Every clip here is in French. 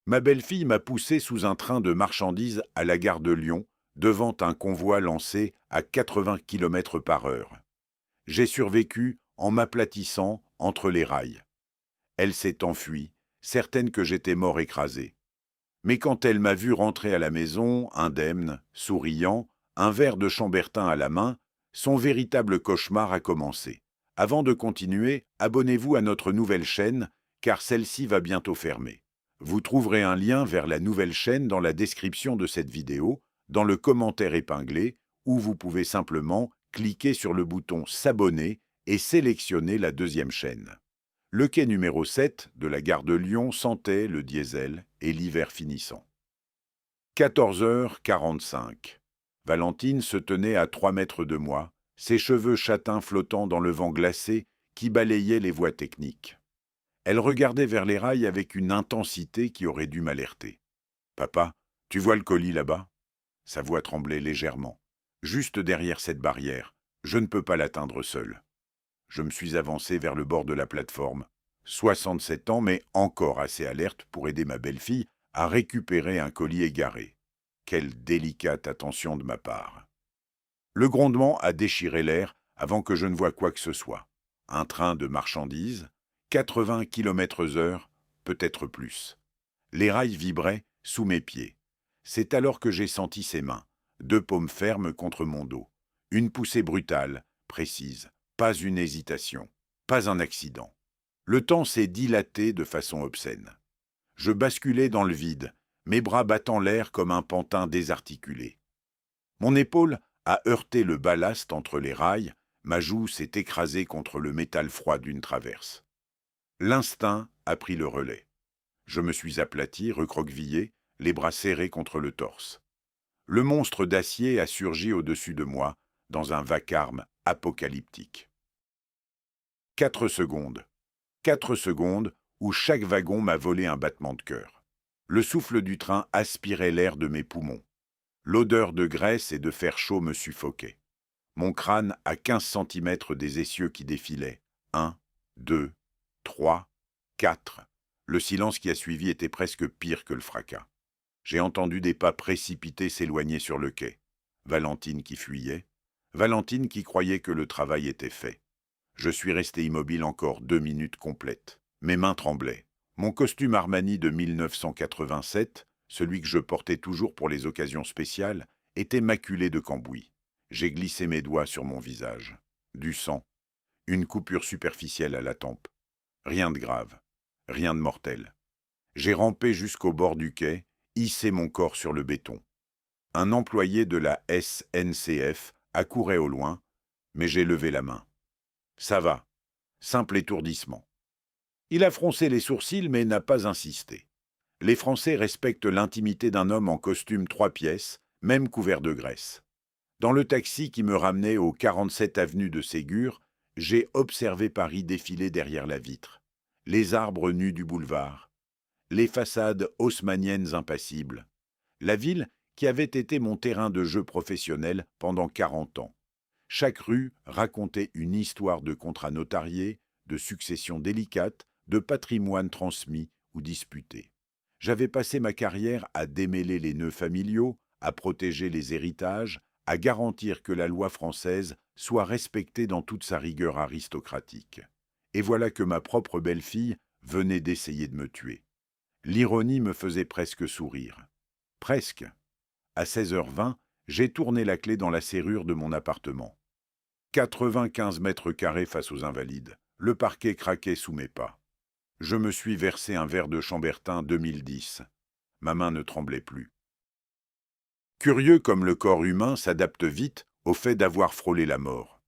Ma belle-fille m'a poussé sous un train de marchandises à la gare de Lyon, devant un convoi lancé à 80 km par heure. J'ai survécu en m'aplatissant entre les rails. Elle s'est enfuie, certaine que j'étais mort écrasé. Mais quand elle m'a vu rentrer à la maison, indemne, souriant, un verre de chambertin à la main, son véritable cauchemar a commencé. Avant de continuer, abonnez-vous à notre nouvelle chaîne, car celle-ci va bientôt fermer. Vous trouverez un lien vers la nouvelle chaîne dans la description de cette vidéo, dans le commentaire épinglé, ou vous pouvez simplement cliquer sur le bouton s'abonner et sélectionner la deuxième chaîne. Le quai numéro 7 de la gare de Lyon sentait le diesel et l'hiver finissant. 14h45. Valentine se tenait à 3 mètres de moi, ses cheveux châtains flottant dans le vent glacé qui balayait les voies techniques. Elle regardait vers les rails avec une intensité qui aurait dû m'alerter. « Papa, tu vois le colis là-bas » Sa voix tremblait légèrement. « Juste derrière cette barrière. Je ne peux pas l'atteindre seul. » Je me suis avancé vers le bord de la plateforme. 67 ans, mais encore assez alerte pour aider ma belle-fille à récupérer un colis égaré. Quelle délicate attention de ma part. Le grondement a déchiré l'air avant que je ne voie quoi que ce soit. Un train de marchandises, 80 km/h, peut-être plus. Les rails vibraient sous mes pieds. C'est alors que j'ai senti ses mains, deux paumes fermes contre mon dos. Une poussée brutale, précise, pas une hésitation, pas un accident. Le temps s'est dilaté de façon obscène. Je basculais dans le vide, mes bras battant l'air comme un pantin désarticulé. Mon épaule a heurté le ballast entre les rails, ma joue s'est écrasée contre le métal froid d'une traverse. L'instinct a pris le relais. Je me suis aplati, recroquevillé, les bras serrés contre le torse. Le monstre d'acier a surgi au-dessus de moi, dans un vacarme apocalyptique. 4 secondes. 4 secondes où chaque wagon m'a volé un battement de cœur. Le souffle du train aspirait l'air de mes poumons. L'odeur de graisse et de fer chaud me suffoquait. Mon crâne à 15 centimètres des essieux qui défilaient. 1, 2, 3, 4. Le silence qui a suivi était presque pire que le fracas. J'ai entendu des pas précipités s'éloigner sur le quai. Valentine qui fuyait. Valentine qui croyait que le travail était fait. Je suis resté immobile encore 2 minutes complètes. Mes mains tremblaient. Mon costume Armani de 1987, celui que je portais toujours pour les occasions spéciales, était maculé de cambouis. J'ai glissé mes doigts sur mon visage. Du sang. Une coupure superficielle à la tempe. Rien de grave. Rien de mortel. J'ai rampé jusqu'au bord du quai, hissé mon corps sur le béton. Un employé de la SNCF accourait au loin, mais j'ai levé la main. Ça va. Simple étourdissement. Il a froncé les sourcils mais n'a pas insisté. Les Français respectent l'intimité d'un homme en costume 3 pièces, même couvert de graisse. Dans le taxi qui me ramenait au 47 avenue de Ségur, j'ai observé Paris défiler derrière la vitre. Les arbres nus du boulevard. Les façades haussmanniennes impassibles. La ville qui avait été mon terrain de jeu professionnel pendant 40 ans. Chaque rue racontait une histoire de contrats notariés, de successions délicates, de patrimoine transmis ou disputé. J'avais passé ma carrière à démêler les nœuds familiaux, à protéger les héritages, à garantir que la loi française soit respectée dans toute sa rigueur aristocratique. Et voilà que ma propre belle-fille venait d'essayer de me tuer. L'ironie me faisait presque sourire. Presque. À 16h20, j'ai tourné la clé dans la serrure de mon appartement. 95 mètres carrés face aux Invalides. Le parquet craquait sous mes pas. Je me suis versé un verre de Chambertin 2010. Ma main ne tremblait plus. Curieux comme le corps humain s'adapte vite au fait d'avoir frôlé la mort.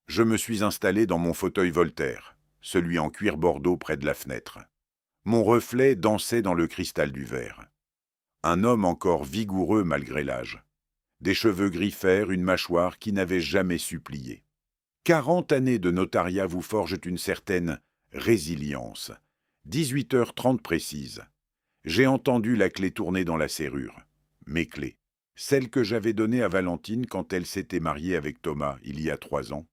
Je me suis installé dans mon fauteuil Voltaire, celui en cuir bordeaux près de la fenêtre. Mon reflet dansait dans le cristal du verre. Un homme encore vigoureux malgré l'âge. Des cheveux gris fer, une mâchoire qui n'avait jamais supplié. 40 années de notariat vous forgent une certaine résilience. 18h30 précise. J'ai entendu la clé tourner dans la serrure. Mes clés. Celles que j'avais données à Valentine quand elle s'était mariée avec Thomas il y a 3 ans.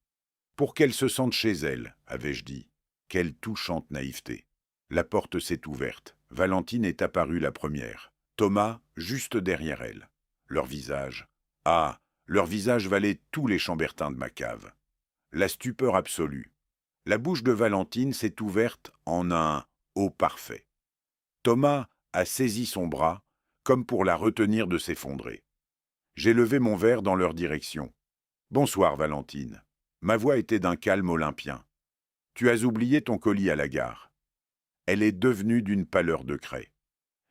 Pour qu'elle se sente chez elle, avais-je dit. Quelle touchante naïveté. La porte s'est ouverte. Valentine est apparue la première, Thomas juste derrière elle. Leur visage. Ah, leur visage valait tous les chambertins de ma cave. La stupeur absolue. La bouche de Valentine s'est ouverte en un « oh parfait ». Thomas a saisi son bras, comme pour la retenir de s'effondrer. J'ai levé mon verre dans leur direction. « Bonsoir, Valentine. » Ma voix était d'un calme olympien. « Tu as oublié ton colis à la gare. » Elle est devenue d'une pâleur de craie.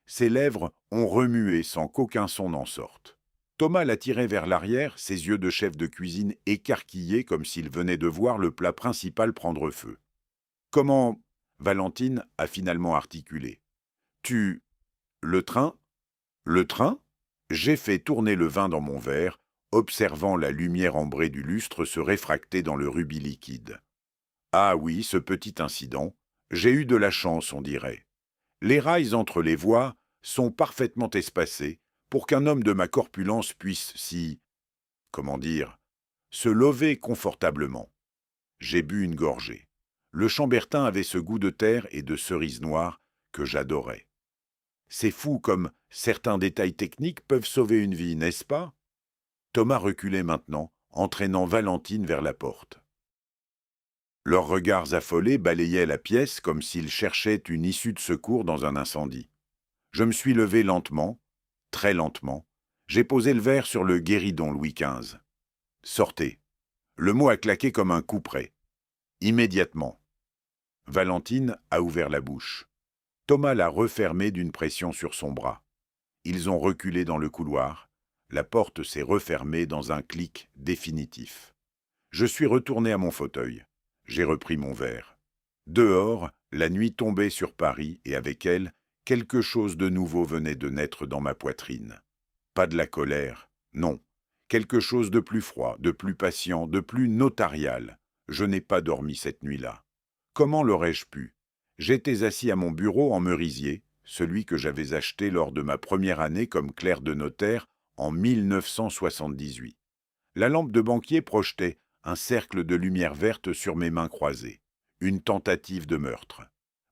Ses lèvres ont remué sans qu'aucun son n'en sorte. Thomas l'a tirée vers l'arrière, ses yeux de chef de cuisine écarquillés comme s'il venait de voir le plat principal prendre feu. « Comment ?» Valentine a finalement articulé. « Tu... le train ?»« Le train ?» J'ai fait tourner le vin dans mon verre, observant la lumière ambrée du lustre se réfracter dans le rubis liquide. Ah oui, ce petit incident. J'ai eu de la chance, on dirait. Les rails entre les voies sont parfaitement espacés pour qu'un homme de ma corpulence puisse comment dire, se lever confortablement. J'ai bu une gorgée. Le chambertin avait ce goût de terre et de cerise noire que j'adorais. C'est fou comme certains détails techniques peuvent sauver une vie, n'est-ce pas? Thomas reculait maintenant, entraînant Valentine vers la porte. Leurs regards affolés balayaient la pièce comme s'ils cherchaient une issue de secours dans un incendie. Je me suis levé lentement, très lentement. J'ai posé le verre sur le guéridon Louis XV. « Sortez !» Le mot a claqué comme un coup près. Immédiatement. Valentine a ouvert la bouche. Thomas l'a refermée d'une pression sur son bras. Ils ont reculé dans le couloir. La porte s'est refermée dans un clic définitif. Je suis retourné à mon fauteuil. J'ai repris mon verre. Dehors, la nuit tombait sur Paris et avec elle, quelque chose de nouveau venait de naître dans ma poitrine. Pas de la colère, non. Quelque chose de plus froid, de plus patient, de plus notarial. Je n'ai pas dormi cette nuit-là. Comment l'aurais-je pu? J'étais assis à mon bureau en merisier, celui que j'avais acheté lors de ma première année comme clerc de notaire en 1978. La lampe de banquier projetait un cercle de lumière verte sur mes mains croisées. Une tentative de meurtre.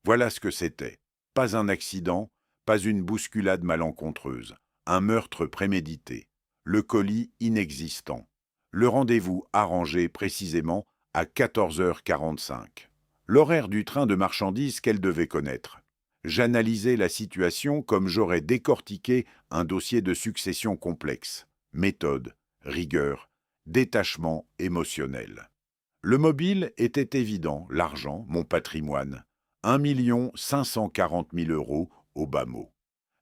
Voilà ce que c'était. Pas un accident, pas une bousculade malencontreuse. Un meurtre prémédité. Le colis inexistant. Le rendez-vous arrangé précisément à 14h45. L'horaire du train de marchandises qu'elle devait connaître. J'analysais la situation comme j'aurais décortiqué un dossier de succession complexe. Méthode, rigueur, détachement émotionnel. Le mobile était évident, l'argent, mon patrimoine. 1 540 000 € au bas mot.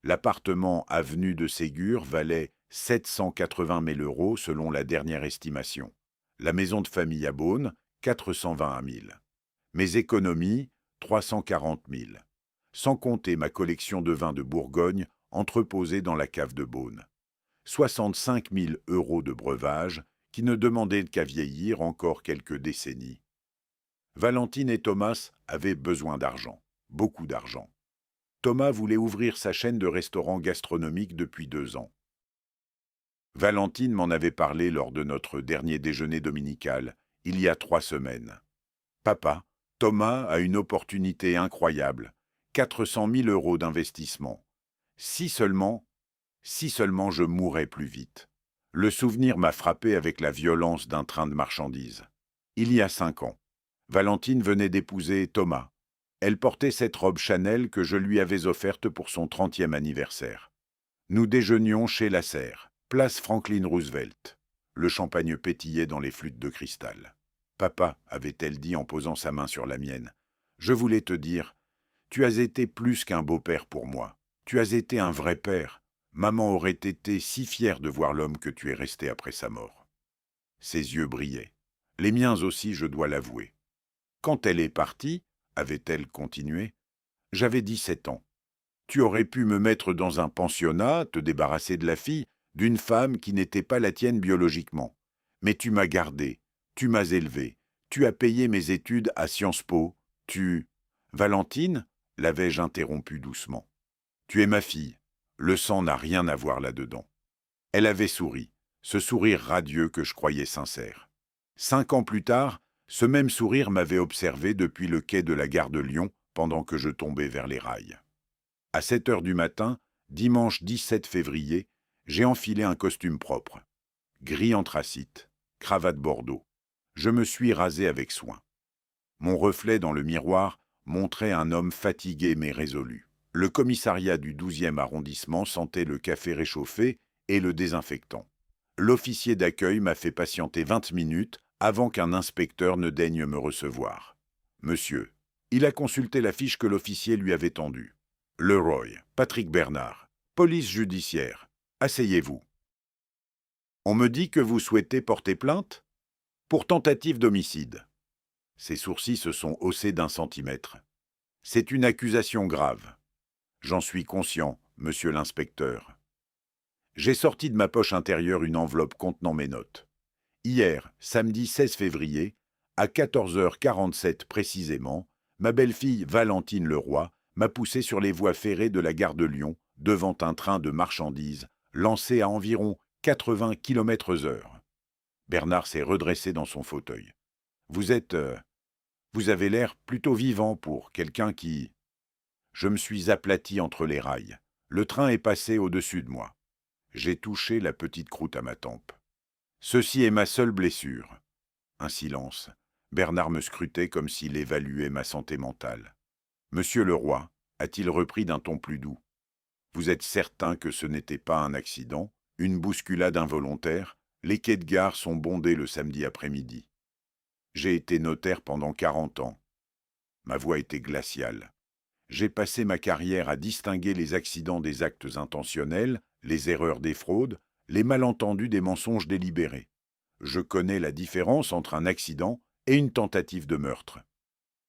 L'appartement avenue de Ségur valait 780 000 € selon la dernière estimation. La maison de famille à Beaune, 420 000. Mes économies, 340 000. Sans compter ma collection de vins de Bourgogne entreposée dans la cave de Beaune. 65 000 € de breuvage qui ne demandaient qu'à vieillir encore quelques décennies. Valentine et Thomas avaient besoin d'argent, beaucoup d'argent. Thomas voulait ouvrir sa chaîne de restaurants gastronomiques depuis 2 ans. Valentine m'en avait parlé lors de notre dernier déjeuner dominical, il y a 3 semaines. « Papa, Thomas a une opportunité incroyable, 400 000 € d'investissement. Si seulement je mourais plus vite. » Le souvenir m'a frappé avec la violence d'un train de marchandises. Il y a 5 ans, Valentine venait d'épouser Thomas. Elle portait cette robe Chanel que je lui avais offerte pour son 30e anniversaire. Nous déjeunions chez Lasserre, place Franklin Roosevelt. Le champagne pétillait dans les flûtes de cristal. « Papa, avait-elle dit en posant sa main sur la mienne, je voulais te dire, tu as été plus qu'un beau-père pour moi. Tu as été un vrai père. Maman aurait été si fière de voir l'homme que tu es resté après sa mort. » Ses yeux brillaient. Les miens aussi, je dois l'avouer. Quand elle est partie, avait-elle continué, j'avais 17 ans. Tu aurais pu me mettre dans un pensionnat, te débarrasser de la fille, d'une femme qui n'était pas la tienne biologiquement. Mais tu m'as gardé, tu m'as élevé, tu as payé mes études à Sciences Po, Valentine, l'avais-je interrompu doucement. Tu es ma fille. Le sang n'a rien à voir là-dedans. Elle avait souri, ce sourire radieux que je croyais sincère. 5 ans plus tard, ce même sourire m'avait observé depuis le quai de la gare de Lyon pendant que je tombais vers les rails. À 7 heures du matin, dimanche 17 février, j'ai enfilé un costume propre. Gris anthracite, cravate bordeaux. Je me suis rasé avec soin. Mon reflet dans le miroir montrait un homme fatigué mais résolu. Le commissariat du 12e arrondissement sentait le café réchauffé et le désinfectant. L'officier d'accueil m'a fait patienter 20 minutes avant qu'un inspecteur ne daigne me recevoir. Monsieur, il a consulté la fiche que l'officier lui avait tendue. Leroy, Patrick Bernard, police judiciaire. Asseyez-vous. On me dit que vous souhaitez porter plainte pour tentative d'homicide. Ses sourcils se sont haussés d'1 centimètre. C'est une accusation grave. J'en suis conscient, monsieur l'inspecteur. J'ai sorti de ma poche intérieure une enveloppe contenant mes notes. Hier, samedi 16 février, à 14h47 précisément, ma belle-fille Valentine Leroy m'a poussé sur les voies ferrées de la gare de Lyon devant un train de marchandises lancé à environ 80 km/h. Bernard s'est redressé dans son fauteuil. Vous avez l'air plutôt vivant pour quelqu'un qui... Je me suis aplati entre les rails. Le train est passé au-dessus de moi. J'ai touché la petite croûte à ma tempe. Ceci est ma seule blessure. Un silence. Bernard me scrutait comme s'il évaluait ma santé mentale. Monsieur Leroy, a-t-il repris d'un ton plus doux. Vous êtes certain que ce n'était pas un accident, une bousculade involontaire? Les quais de gare sont bondés le samedi après-midi. J'ai été notaire pendant 40 ans. Ma voix était glaciale. J'ai passé ma carrière à distinguer les accidents des actes intentionnels, les erreurs des fraudes, les malentendus des mensonges délibérés. Je connais la différence entre un accident et une tentative de meurtre.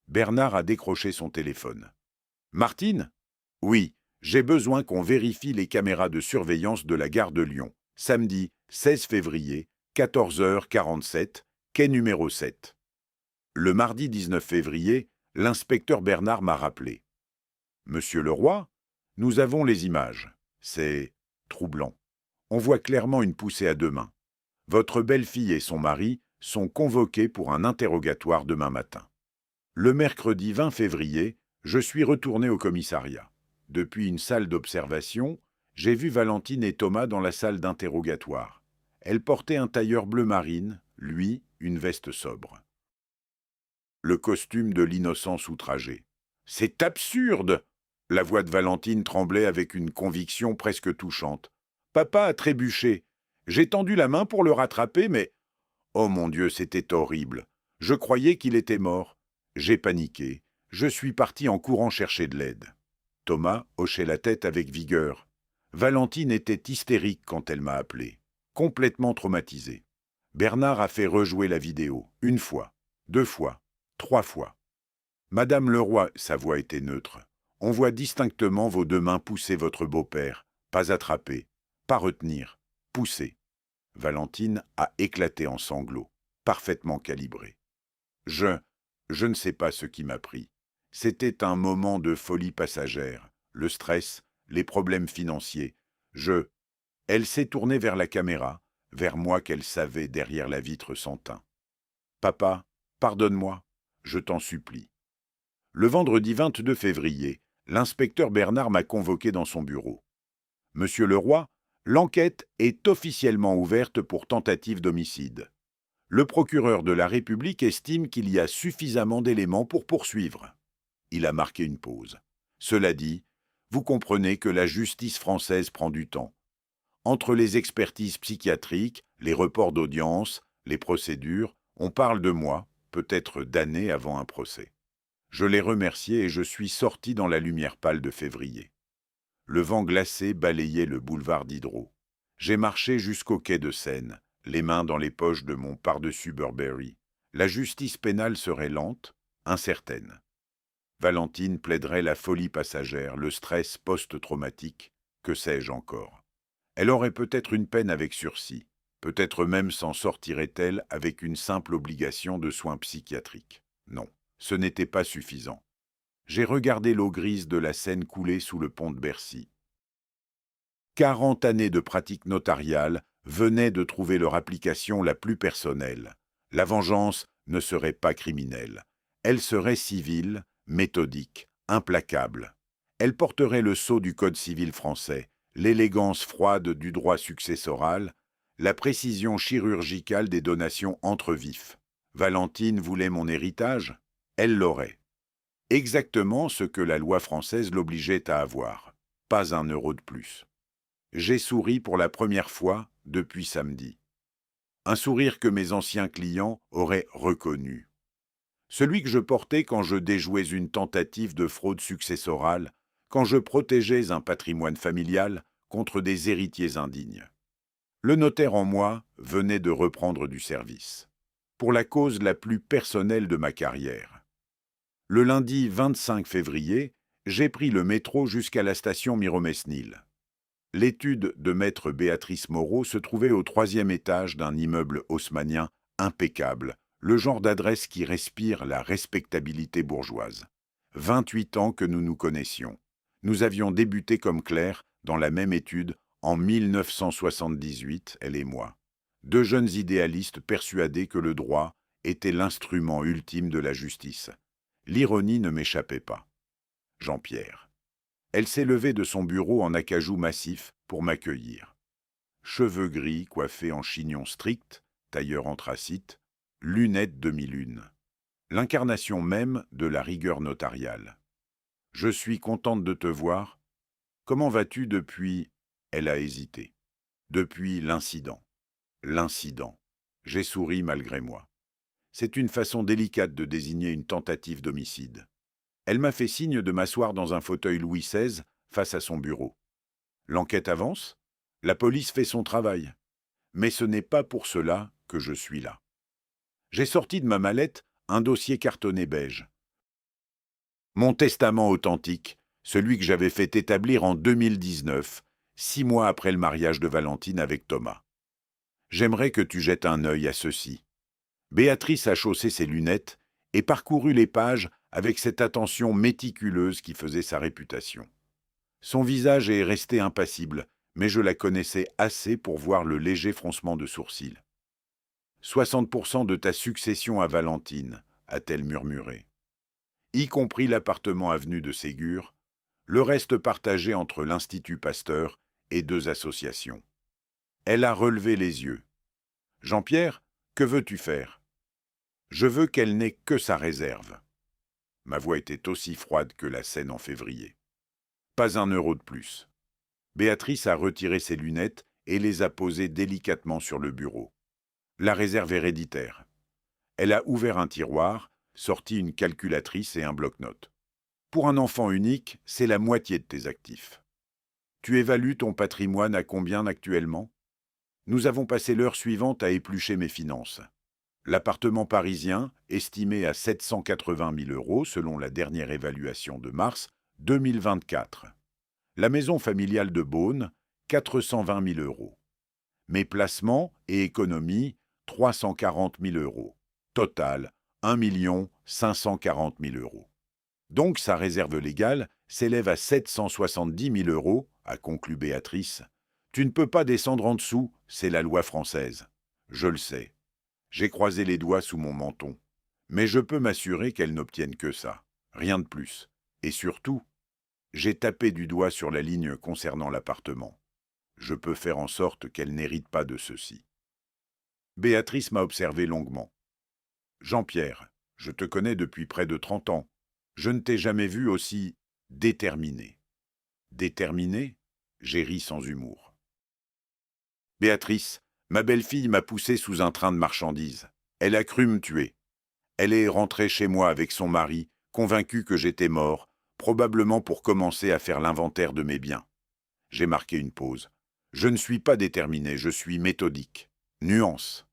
Bernard a décroché son téléphone. « Martine ? Oui, j'ai besoin qu'on vérifie les caméras de surveillance de la gare de Lyon. Samedi 16 février, 14h47, quai numéro 7. » Le mardi 19 février, l'inspecteur Bernard m'a rappelé. « Monsieur Leroy, nous avons les images. C'est troublant. On voit clairement une poussée à 2 mains. Votre belle-fille et son mari sont convoqués pour un interrogatoire demain matin. Le mercredi 20 février, je suis retourné au commissariat. Depuis une salle d'observation, j'ai vu Valentine et Thomas dans la salle d'interrogatoire. Elle portait un tailleur bleu marine, lui, une veste sobre. Le costume de l'innocence outragée. « C'est absurde !» La voix de Valentine tremblait avec une conviction presque touchante. « Papa a trébuché. J'ai tendu la main pour le rattraper, mais... Oh mon Dieu, c'était horrible. Je croyais qu'il était mort. J'ai paniqué. Je suis parti en courant chercher de l'aide. » Thomas hochait la tête avec vigueur. Valentine était hystérique quand elle m'a appelé, complètement traumatisée. Bernard a fait rejouer la vidéo, 1 fois, 2 fois, 3 fois. Madame Leroy, sa voix était neutre. On voit distinctement vos 2 mains pousser votre beau-père, pas attraper, pas retenir, pousser. Valentine a éclaté en sanglots, parfaitement calibré. Je ne sais pas ce qui m'a pris. C'était un moment de folie passagère, le stress, les problèmes financiers. Elle s'est tournée vers la caméra, vers moi qu'elle savait derrière la vitre sans teint. « Papa, pardonne-moi, je t'en supplie. » Le vendredi 22 février, l'inspecteur Bernard m'a convoqué dans son bureau. « Monsieur Leroy, l'enquête est officiellement ouverte pour tentative d'homicide. Le procureur de la République estime qu'il y a suffisamment d'éléments pour poursuivre. » Il a marqué une pause. Cela dit, vous comprenez que la justice française prend du temps. Entre les expertises psychiatriques, les reports d'audience, les procédures, on parle de mois, peut-être d'années avant un procès. Je l'ai remercié et je suis sorti dans la lumière pâle de février. Le vent glacé balayait le boulevard Diderot. J'ai marché jusqu'au quai de Seine, les mains dans les poches de mon pardessus Burberry. La justice pénale serait lente, incertaine. Valentine plaiderait la folie passagère, le stress post-traumatique, que sais-je encore. Elle aurait peut-être une peine avec sursis, peut-être même s'en sortirait-elle avec une simple obligation de soins psychiatriques. Non, ce n'était pas suffisant. J'ai regardé l'eau grise de la Seine couler sous le pont de Bercy. 40 années de pratique notariale venaient de trouver leur application la plus personnelle. La vengeance ne serait pas criminelle. Elle serait civile, méthodique, implacable. Elle porterait le sceau du Code civil français, l'élégance froide du droit successoral, la précision chirurgicale des donations entre vifs. Valentine voulait mon héritage, elle l'aurait. Exactement ce que la loi française l'obligeait à avoir. Pas un euro de plus. J'ai souri pour la première fois depuis samedi. Un sourire que mes anciens clients auraient reconnu. Celui que je portais quand je déjouais une tentative de fraude successorale, quand je protégeais un patrimoine familial contre des héritiers indignes. Le notaire en moi venait de reprendre du service, pour la cause la plus personnelle de ma carrière. Le lundi 25 février, j'ai pris le métro jusqu'à la station Miromesnil. L'étude de maître Béatrice Moreau se trouvait au 3e étage d'un immeuble haussmannien impeccable, le genre d'adresse qui respire la respectabilité bourgeoise. 28 ans que nous nous connaissions. Nous avions débuté comme clercs dans la même étude en 1978, elle et moi. Deux jeunes idéalistes persuadés que le droit était l'instrument ultime de la justice. L'ironie ne m'échappait pas. Jean-Pierre. Elle s'est levée de son bureau en acajou massif pour m'accueillir. Cheveux gris coiffés en chignon strict, tailleur anthracite, lunettes demi-lune. L'incarnation même de la rigueur notariale. « Je suis contente de te voir. Comment vas-tu depuis… » Elle a hésité. « Depuis l'incident. » L'incident. J'ai souri malgré moi. C'est une façon délicate de désigner une tentative d'homicide. Elle m'a fait signe de m'asseoir dans un fauteuil Louis XVI face à son bureau. L'enquête avance, la police fait son travail. Mais ce n'est pas pour cela que je suis là. J'ai sorti de ma mallette un dossier cartonné beige. Mon testament authentique, celui que j'avais fait établir en 2019, 6 mois après le mariage de Valentine avec Thomas. J'aimerais que tu jettes un œil à ceci. Béatrice a chaussé ses lunettes et parcouru les pages avec cette attention méticuleuse qui faisait sa réputation. Son visage est resté impassible, mais je la connaissais assez pour voir le léger froncement de sourcils. « 60% de ta succession à Valentine, a-t-elle murmuré. Y compris l'appartement avenue de Ségur, le reste partagé entre l'Institut Pasteur et 2 associations. Elle a relevé les yeux. « Jean-Pierre, que veux-tu faire ?»« Je veux qu'elle n'ait que sa réserve. » Ma voix était aussi froide que la scène en février. Pas un euro de plus. Béatrice a retiré ses lunettes et les a posées délicatement sur le bureau. La réserve héréditaire. Elle a ouvert un tiroir, sorti une calculatrice et un bloc-notes. Pour un enfant unique, c'est la moitié de tes actifs. Tu évalues ton patrimoine à combien actuellement ? Nous avons passé l'heure suivante à éplucher mes finances. L'appartement parisien, estimé à 780 000 euros selon la dernière évaluation de mars 2024. La maison familiale de Beaune, 420 000 euros. Mes placements et économies, 340 000 euros. Total, 1 540 000 euros. Donc sa réserve légale s'élève à 770 000 euros, a conclu Béatrice. Tu ne peux pas descendre en dessous, c'est la loi française. Je le sais. J'ai croisé les doigts sous mon menton. Mais je peux m'assurer qu'elle n'obtienne que ça. Rien de plus. Et surtout, j'ai tapé du doigt sur la ligne concernant l'appartement. Je peux faire en sorte qu'elle n'hérite pas de ceci. Béatrice m'a observé longuement. Jean-Pierre, je te connais depuis près de 30 ans. Je ne t'ai jamais vu aussi déterminé. Déterminé ? J'ai ri sans humour. Béatrice, ma belle-fille m'a poussé sous un train de marchandises. Elle a cru me tuer. Elle est rentrée chez moi avec son mari, convaincue que j'étais mort, probablement pour commencer à faire l'inventaire de mes biens. J'ai marqué une pause. Je ne suis pas déterminé, je suis méthodique. Nuance.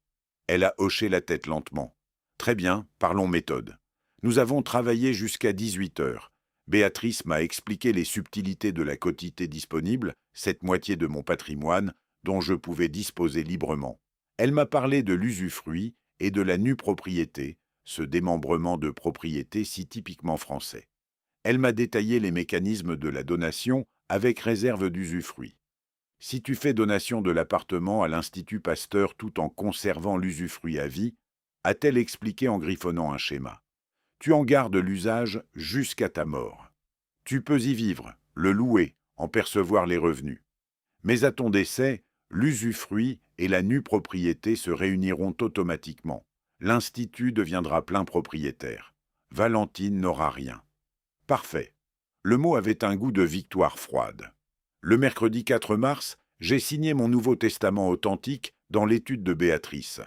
Elle a hoché la tête lentement. Très bien, parlons méthode. Nous avons travaillé jusqu'à 18 heures. Béatrice m'a expliqué les subtilités de la quotité disponible, cette moitié de mon patrimoine, dont je pouvais disposer librement. Elle m'a parlé de l'usufruit et de la nue propriété, ce démembrement de propriété si typiquement français. Elle m'a détaillé les mécanismes de la donation avec réserve d'usufruit. Si tu fais donation de l'appartement à l'Institut Pasteur tout en conservant l'usufruit à vie, a-t-elle expliqué en griffonnant un schéma, tu en gardes l'usage jusqu'à ta mort. Tu peux y vivre, le louer, en percevoir les revenus. Mais à ton décès, l'usufruit et la nue propriété se réuniront automatiquement. L'Institut deviendra plein propriétaire. Valentine n'aura rien. Parfait. Le mot avait un goût de victoire froide. Le mercredi 4 mars, j'ai signé mon Nouveau Testament authentique dans l'étude de Béatrice.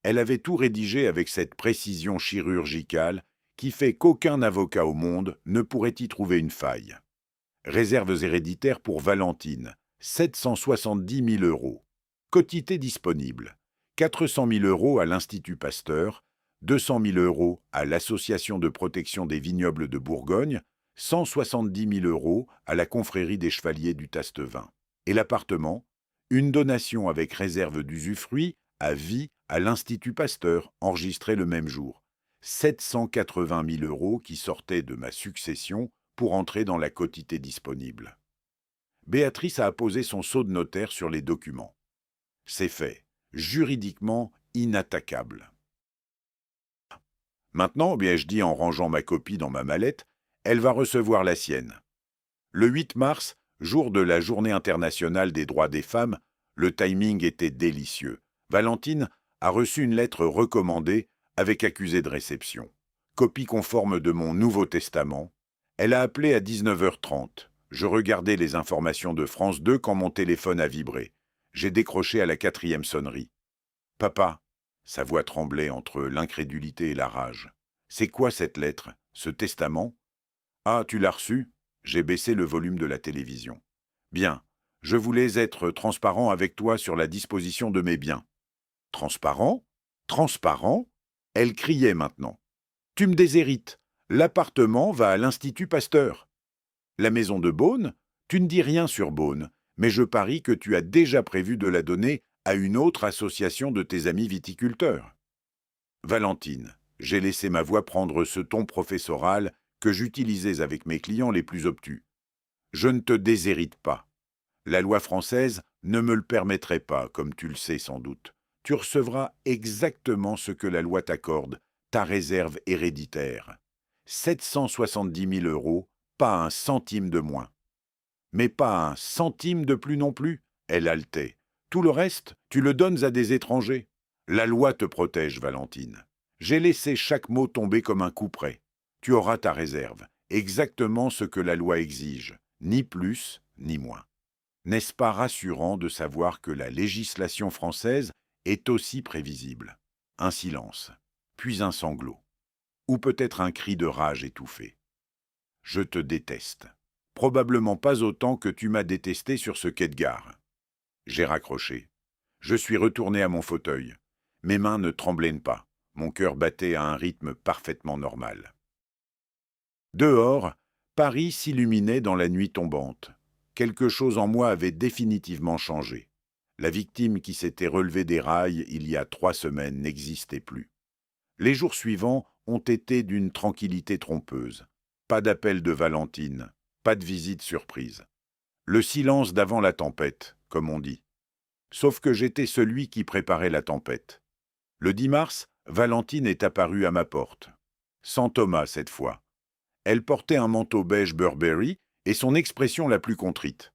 Elle avait tout rédigé avec cette précision chirurgicale qui fait qu'aucun avocat au monde ne pourrait y trouver une faille. Réserves héréditaires pour Valentine, 770 000 euros. Quotité disponible, 400 000 euros à l'Institut Pasteur, 200 000 euros à l'Association de protection des vignobles de Bourgogne, 170 000 euros à la Confrérie des Chevaliers du Tastevin. Et l'appartement, une donation avec réserve d'usufruit à vie à l'Institut Pasteur, enregistré le même jour. 780 000 euros qui sortaient de ma succession pour entrer dans la quotité disponible. Béatrice a apposé son sceau de notaire sur les documents. C'est fait, juridiquement inattaquable. Maintenant, je dis en rangeant ma copie dans ma mallette, elle va recevoir la sienne. Le 8 mars, jour de la Journée internationale des droits des femmes, le timing était délicieux. Valentine a reçu une lettre recommandée avec accusé de réception. Copie conforme de mon Nouveau Testament. Elle a appelé à 19h30. Je regardais les informations de France 2 quand mon téléphone a vibré. J'ai décroché à la 4e sonnerie. « Papa !» Sa voix tremblait entre l'incrédulité et la rage. « C'est quoi cette lettre? Ce testament ?»« Ah, tu l'as reçu ?» J'ai baissé le volume de la télévision. « Bien, je voulais être transparent avec toi sur la disposition de mes biens. »« Transparent? Transparent ?» Elle criait maintenant. « Tu me déshérites. L'appartement va à l'Institut Pasteur. La maison de Beaune, tu ne dis rien sur Beaune, mais je parie que tu as déjà prévu de la donner à une autre association de tes amis viticulteurs. » Valentine, j'ai laissé ma voix prendre ce ton professoral que j'utilisais avec mes clients les plus obtus. Je ne te déshérite pas. La loi française ne me le permettrait pas, comme tu le sais sans doute. Tu recevras exactement ce que la loi t'accorde, ta réserve héréditaire. 770 000 euros, pas un centime de moins. Mais pas un centime de plus non plus, elle haletait. Tout le reste, tu le donnes à des étrangers. La loi te protège, Valentine. J'ai laissé chaque mot tomber comme un couperet. Tu auras ta réserve, exactement ce que la loi exige, ni plus ni moins. N'est-ce pas rassurant de savoir que la législation française est aussi prévisible? Un silence, puis un sanglot, ou peut-être un cri de rage étouffé. Je te déteste. Probablement pas autant que tu m'as détesté sur ce quai de gare. J'ai raccroché. Je suis retourné à mon fauteuil. Mes mains ne tremblaient pas. Mon cœur battait à un rythme parfaitement normal. Dehors, Paris s'illuminait dans la nuit tombante. Quelque chose en moi avait définitivement changé. La victime qui s'était relevée des rails il y a 3 semaines n'existait plus. Les jours suivants ont été d'une tranquillité trompeuse. Pas d'appel de Valentine, pas de visite surprise. Le silence d'avant la tempête, comme on dit. Sauf que j'étais celui qui préparait la tempête. Le 10 mars, Valentine est apparue à ma porte. Sans Thomas cette fois. Elle portait un manteau beige Burberry et son expression la plus contrite.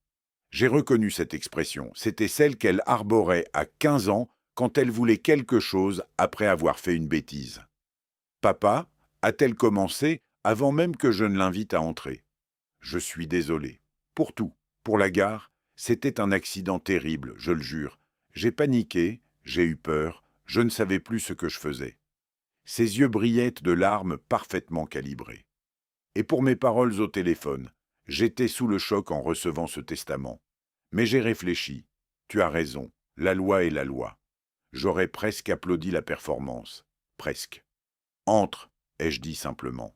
J'ai reconnu cette expression, c'était celle qu'elle arborait à 15 ans quand elle voulait quelque chose après avoir fait une bêtise. « Papa » a-t-elle commencé avant même que je ne l'invite à entrer. Je suis désolé. Pour tout. Pour la gare, c'était un accident terrible, je le jure. J'ai paniqué, j'ai eu peur, je ne savais plus ce que je faisais. Ses yeux brillaient de larmes parfaitement calibrées. Et pour mes paroles au téléphone, j'étais sous le choc en recevant ce testament. Mais j'ai réfléchi. Tu as raison, la loi est la loi. J'aurais presque applaudi la performance. Presque. Entre, ai-je dit simplement.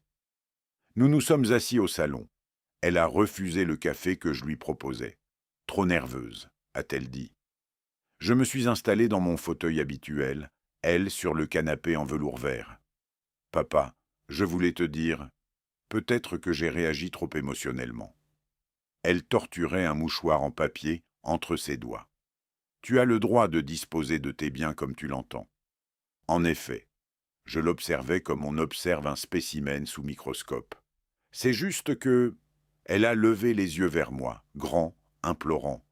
Nous nous sommes assis au salon. Elle a refusé le café que je lui proposais. Trop nerveuse, a-t-elle dit. Je me suis installé dans mon fauteuil habituel, elle sur le canapé en velours vert. Papa, je voulais te dire, peut-être que j'ai réagi trop émotionnellement. Elle torturait un mouchoir en papier entre ses doigts. Tu as le droit de disposer de tes biens comme tu l'entends. En effet, je l'observais comme on observe un spécimen sous microscope. C'est juste que... Elle a levé les yeux vers moi, grand, implorant.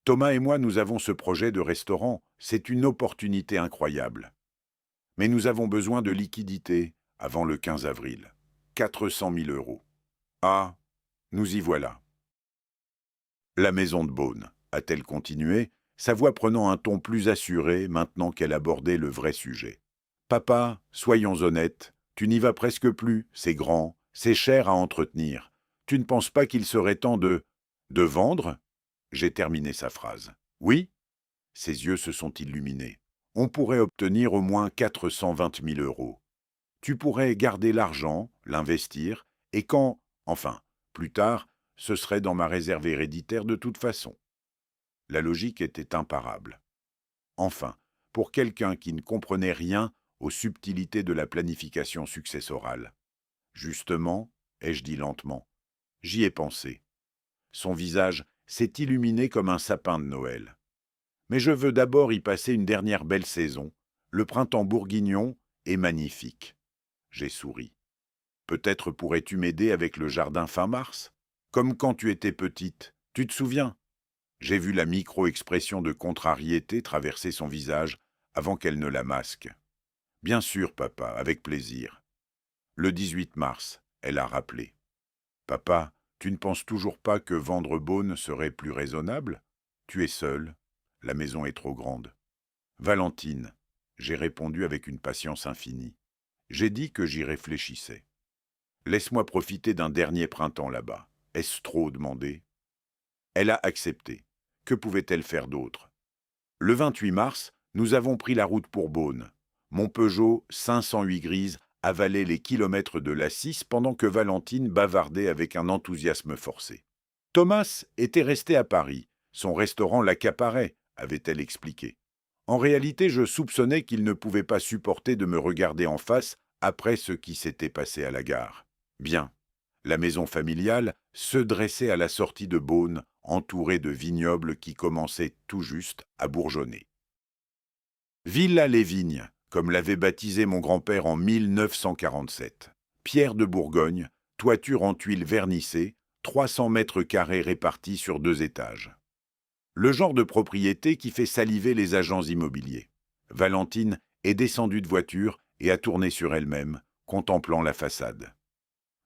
Thomas et moi, nous avons ce projet de restaurant. C'est une opportunité incroyable. Mais nous avons besoin de liquidités avant le 15 avril. 400 000 euros. Ah, nous y voilà. La maison de Beaune, a-t-elle continué, sa voix prenant un ton plus assuré maintenant qu'elle abordait le vrai sujet. Papa, soyons honnêtes, tu n'y vas presque plus, c'est grand, c'est cher à entretenir. Tu ne penses pas qu'il serait temps de... De vendre? J'ai terminé sa phrase. Oui? Ses yeux se sont illuminés. On pourrait obtenir au moins 420 000 euros. Tu pourrais garder l'argent, l'investir, et quand, enfin, plus tard, ce serait dans ma réserve héréditaire de toute façon. La logique était imparable. Enfin, pour quelqu'un qui ne comprenait rien aux subtilités de la planification successorale. Justement, ai-je dit lentement, j'y ai pensé. Son visage s'est illuminé comme un sapin de Noël. Mais je veux d'abord y passer une dernière belle saison. Le printemps bourguignon est magnifique. J'ai souri. Peut-être pourrais-tu m'aider avec le jardin fin mars? Comme quand tu étais petite, tu te souviens? J'ai vu la micro-expression de contrariété traverser son visage avant qu'elle ne la masque. Bien sûr, papa, avec plaisir. Le 18 mars, elle a rappelé. Papa, tu ne penses toujours pas que vendre Beaune serait plus raisonnable? Tu es seul. La maison est trop grande. Valentine, j'ai répondu avec une patience infinie. J'ai dit que j'y réfléchissais. Laisse-moi profiter d'un dernier printemps là-bas. Est-ce trop demandé? Elle a accepté. Que pouvait-elle faire d'autre? Le 28 mars, nous avons pris la route pour Beaune. Mon Peugeot 508 grise avalait les kilomètres de l'A6 pendant que Valentine bavardait avec un enthousiasme forcé. Thomas était resté à Paris. Son restaurant l'accaparait, avait-elle expliqué. En réalité, je soupçonnais qu'il ne pouvait pas supporter de me regarder en face après ce qui s'était passé à la gare. Bien. La maison familiale se dressait à la sortie de Beaune, entourée de vignobles qui commençaient tout juste à bourgeonner. Villa les Vignes, comme l'avait baptisé mon grand-père en 1947. Pierre de Bourgogne, toiture en tuiles vernissées, 300 mètres carrés répartis sur 2 étages. Le genre de propriété qui fait saliver les agents immobiliers. Valentine est descendue de voiture et a tourné sur elle-même, contemplant la façade.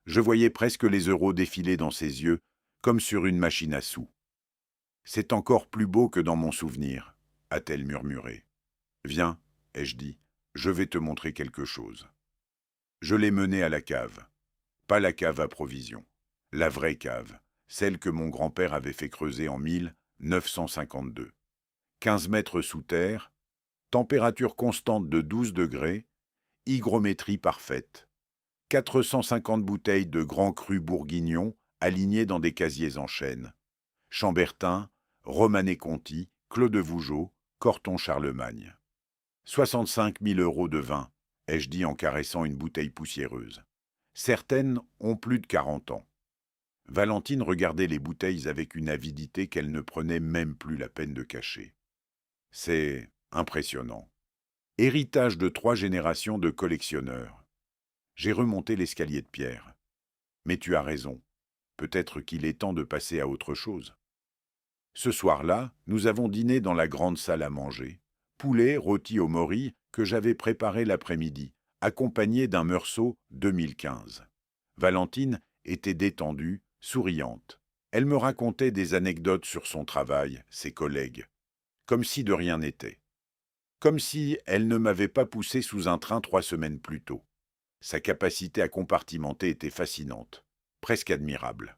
Je voyais presque les euros défiler dans ses yeux, comme sur une machine à sous. « C'est encore plus beau que dans mon souvenir », a-t-elle murmuré. « Viens, ai-je dit, je vais te montrer quelque chose. » Je l'ai menée à la cave. Pas la cave à provisions, la vraie cave, celle que mon grand-père avait fait creuser en 1952. 15 mètres sous terre, température constante de 12 degrés, hygrométrie parfaite. 450 bouteilles de grands crus bourguignons alignées dans des casiers en chêne. Chambertin, Romanée Conti, Clos de Vougeot, Corton Charlemagne. 65 000 euros de vin, ai-je dit en caressant une bouteille poussiéreuse. Certaines ont plus de 40 ans. Valentine regardait les bouteilles avec une avidité qu'elle ne prenait même plus la peine de cacher. C'est impressionnant. Héritage de 3 générations de collectionneurs. J'ai remonté l'escalier de pierre. Mais tu as raison. Peut-être qu'il est temps de passer à autre chose. Ce soir-là, nous avons dîné dans la grande salle à manger. Poulet rôti au mori que j'avais préparé l'après-midi, accompagné d'un meursault 2015. Valentine était détendue, souriante. Elle me racontait des anecdotes sur son travail, ses collègues. Comme si de rien n'était. Comme si elle ne m'avait pas poussé sous un train 3 semaines plus tôt. Sa capacité à compartimenter était fascinante, presque admirable.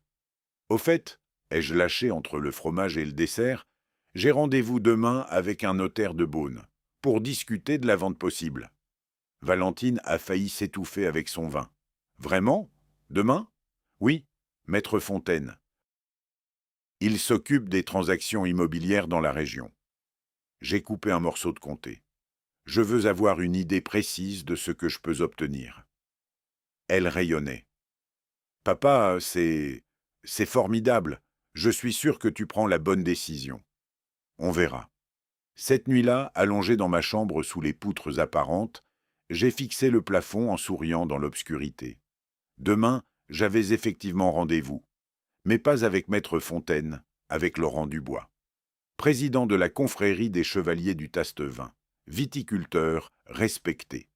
Au fait, ai-je lâché entre le fromage et le dessert, j'ai rendez-vous demain avec un notaire de Beaune, pour discuter de la vente possible. Valentine a failli s'étouffer avec son vin. Vraiment? Demain? Oui, maître Fontaine. Il s'occupe des transactions immobilières dans la région. J'ai coupé un morceau de comté. Je veux avoir une idée précise de ce que je peux obtenir. Elle rayonnait. « Papa, c'est formidable. Je suis sûr que tu prends la bonne décision. On verra. » Cette nuit-là, allongé dans ma chambre sous les poutres apparentes, j'ai fixé le plafond en souriant dans l'obscurité. Demain, j'avais effectivement rendez-vous. mais pas avec Maître Fontaine, avec Laurent Dubois. Président de la confrérie des chevaliers du Tastevin, viticulteur respecté,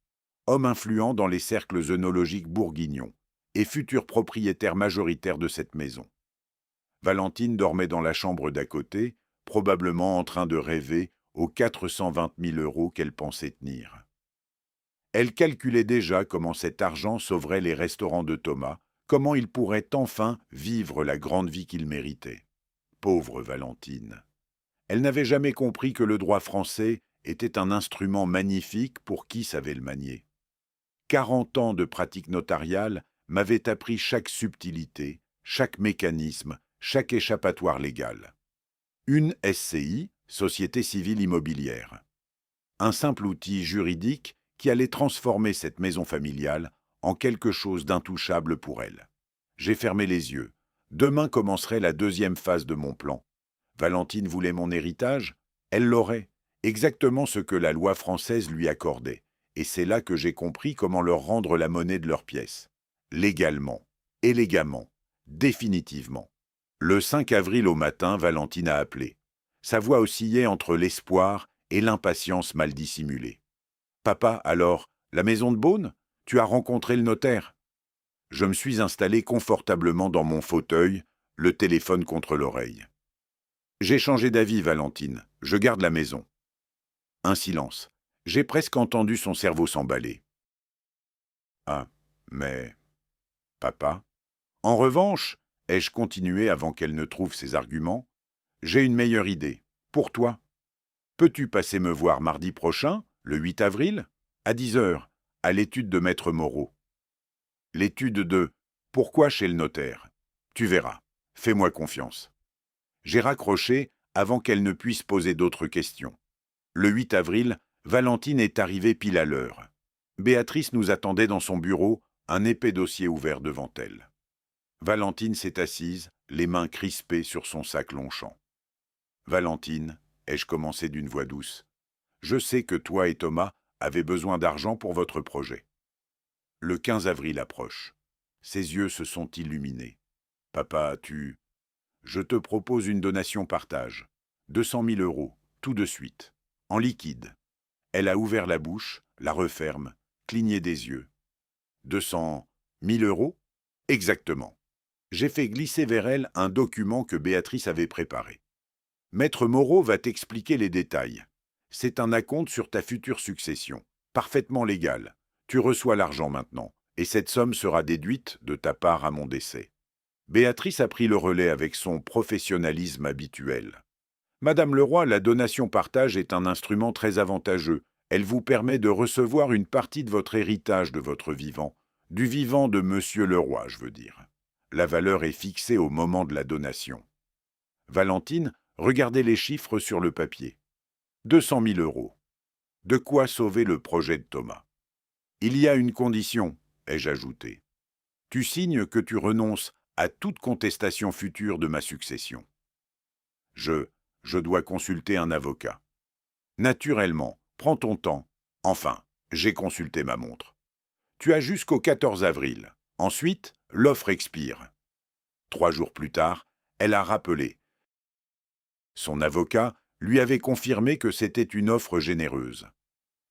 homme influent dans les cercles œnologiques bourguignons et futur propriétaire majoritaire de cette maison. Valentine dormait dans la chambre d'à côté, probablement en train de rêver aux 420 000 € qu'elle pensait tenir. Elle calculait déjà comment cet argent sauverait les restaurants de Thomas, comment il pourrait enfin vivre la grande vie qu'il méritait. Pauvre Valentine! Elle n'avait jamais compris que le droit français était un instrument magnifique pour qui savait le manier. 40 ans de pratique notariale m'avaient appris chaque subtilité, chaque mécanisme, chaque échappatoire légal. Une SCI, Société civile immobilière. Un simple outil juridique qui allait transformer cette maison familiale en quelque chose d'intouchable pour elle. J'ai fermé les yeux. Demain commencerait la deuxième phase de mon plan. Valentine voulait mon héritage, elle l'aurait, exactement ce que la loi française lui accordait. Et c'est là que j'ai compris comment leur rendre la monnaie de leurs pièces. Légalement, élégamment, définitivement. Le 5 avril au matin, Valentine a appelé. Sa voix oscillait entre l'espoir et l'impatience mal dissimulée. « Papa, alors, la maison de Beaune? Tu as rencontré le notaire ?» Je me suis installé confortablement dans mon fauteuil, le téléphone contre l'oreille. « J'ai changé d'avis, Valentine. Je garde la maison. » Un silence. J'ai presque entendu son cerveau s'emballer. « Ah, mais... papa... » En revanche, ai-je continué avant qu'elle ne trouve ses arguments, j'ai une meilleure idée. Pour toi. Peux-tu passer me voir mardi prochain, le 8 avril, à 10 h, à l'étude de Maître Moreau? L'étude de « Pourquoi chez le notaire ?» Tu verras. Fais-moi confiance. J'ai raccroché avant qu'elle ne puisse poser d'autres questions. Le 8 avril, Valentine est arrivée pile à l'heure. Béatrice nous attendait dans son bureau, un épais dossier ouvert devant elle. Valentine s'est assise, les mains crispées sur son sac Longchamp. « Valentine, ai-je commencé d'une voix douce, je sais que toi et Thomas avez besoin d'argent pour votre projet. » Le 15 avril approche. Ses yeux se sont illuminés. « Papa, tu... Je te propose une donation partage. 200 000 €, tout de suite, en liquide. » Elle a ouvert la bouche, la referme, cligné des yeux. « 200 000 €? Exactement. » J'ai fait glisser vers elle un document que Béatrice avait préparé. « Maître Moreau va t'expliquer les détails. C'est un acompte sur ta future succession, parfaitement légal. Tu reçois l'argent maintenant, et cette somme sera déduite de ta part à mon décès. » Béatrice a pris le relais avec son professionnalisme habituel. « Madame Leroy, la donation-partage est un instrument très avantageux. Elle vous permet de recevoir une partie de votre héritage de votre vivant, du vivant de Monsieur Leroy, je veux dire. La valeur est fixée au moment de la donation. » Valentine regardait les chiffres sur le papier. 200 000 €. De quoi sauver le projet de Thomas. « Il y a une condition, ai-je ajouté. Tu signes que tu renonces à toute contestation future de ma succession. » Je dois consulter un avocat. « Naturellement, prends ton temps. Enfin, j'ai consulté ma montre. Tu as jusqu'au 14 avril. Ensuite, l'offre expire. » 3 jours plus tard, elle a rappelé. Son avocat lui avait confirmé que c'était une offre généreuse.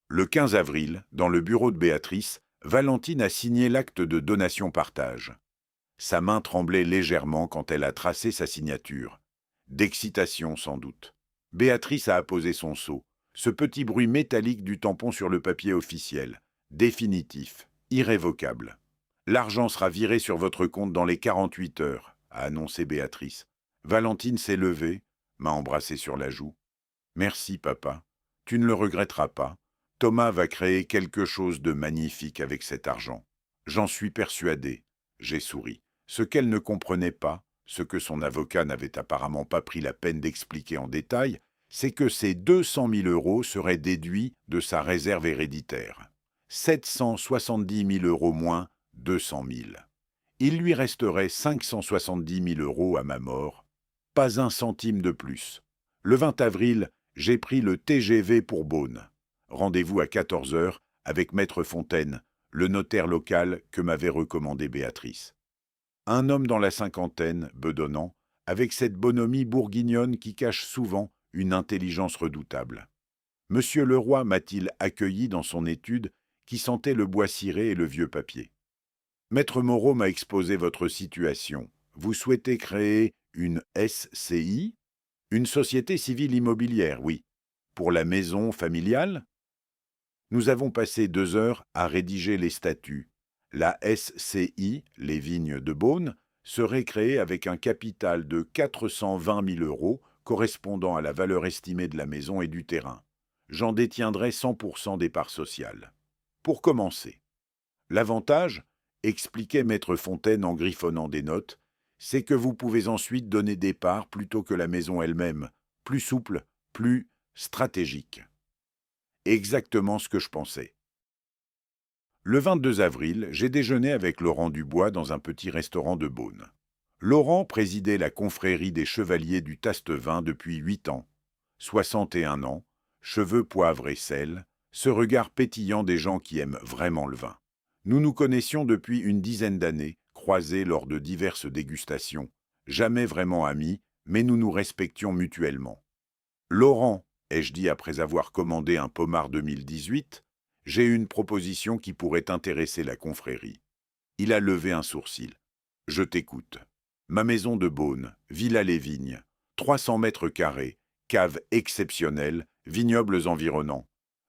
Le 15 avril, dans le bureau de Béatrice, Valentine a signé l'acte de donation-partage. Sa main tremblait légèrement quand elle a tracé sa signature. D'excitation sans doute. Béatrice a apposé son sceau, ce petit bruit métallique du tampon sur le papier officiel, définitif, irrévocable. « L'argent sera viré sur votre compte dans les 48 heures, a annoncé Béatrice. Valentine s'est levée, m'a embrassé sur la joue. « Merci, papa. Tu ne le regretteras pas. Thomas va créer quelque chose de magnifique avec cet argent. J'en suis persuadé. » J'ai souri. Ce qu'elle ne comprenait pas, ce que son avocat n'avait apparemment pas pris la peine d'expliquer en détail, c'est que ces 200 000 € seraient déduits de sa réserve héréditaire. 770 000 € moins 200 000. Il lui resterait 570 000 € à ma mort. Pas un centime de plus. Le 20 avril, j'ai pris le TGV pour Beaune. Rendez-vous à 14 h avec Maître Fontaine, le notaire local que m'avait recommandé Béatrice. Un homme dans la cinquantaine, bedonnant, avec cette bonhomie bourguignonne qui cache souvent une intelligence redoutable. Monsieur Leroy m'a-t-il accueilli dans son étude qui sentait le bois ciré et le vieux papier. Maître Moreau m'a exposé votre situation. Vous souhaitez créer une SCI? Une société civile immobilière, oui. Pour la maison familiale? Nous avons passé 2 heures à rédiger les statuts. La SCI, les Vignes de Beaune, serait créée avec un capital de 420 000 euros correspondant à la valeur estimée de la maison et du terrain. J'en détiendrai 100% des parts sociales. Pour commencer, l'avantage, expliquait Maître Fontaine en griffonnant des notes, c'est que vous pouvez ensuite donner des parts plutôt que la maison elle-même, plus souple, plus stratégique. Exactement ce que je pensais. Le 22 avril, j'ai déjeuné avec Laurent Dubois dans un petit restaurant de Beaune. Laurent présidait la confrérie des chevaliers du Tastevin depuis 8 ans. 61 ans, cheveux poivre et sel, ce regard pétillant des gens qui aiment vraiment le vin. Nous nous connaissions depuis une dizaine d'années, croisés lors de diverses dégustations. Jamais vraiment amis, mais nous nous respections mutuellement. Laurent, ai-je dit après avoir commandé un Pommard 2018, j'ai une proposition qui pourrait intéresser la confrérie. Il a levé un sourcil. Je t'écoute. Ma maison de Beaune, Villa-les-Vignes, 300 mètres carrés, cave exceptionnelle, vignobles environnants.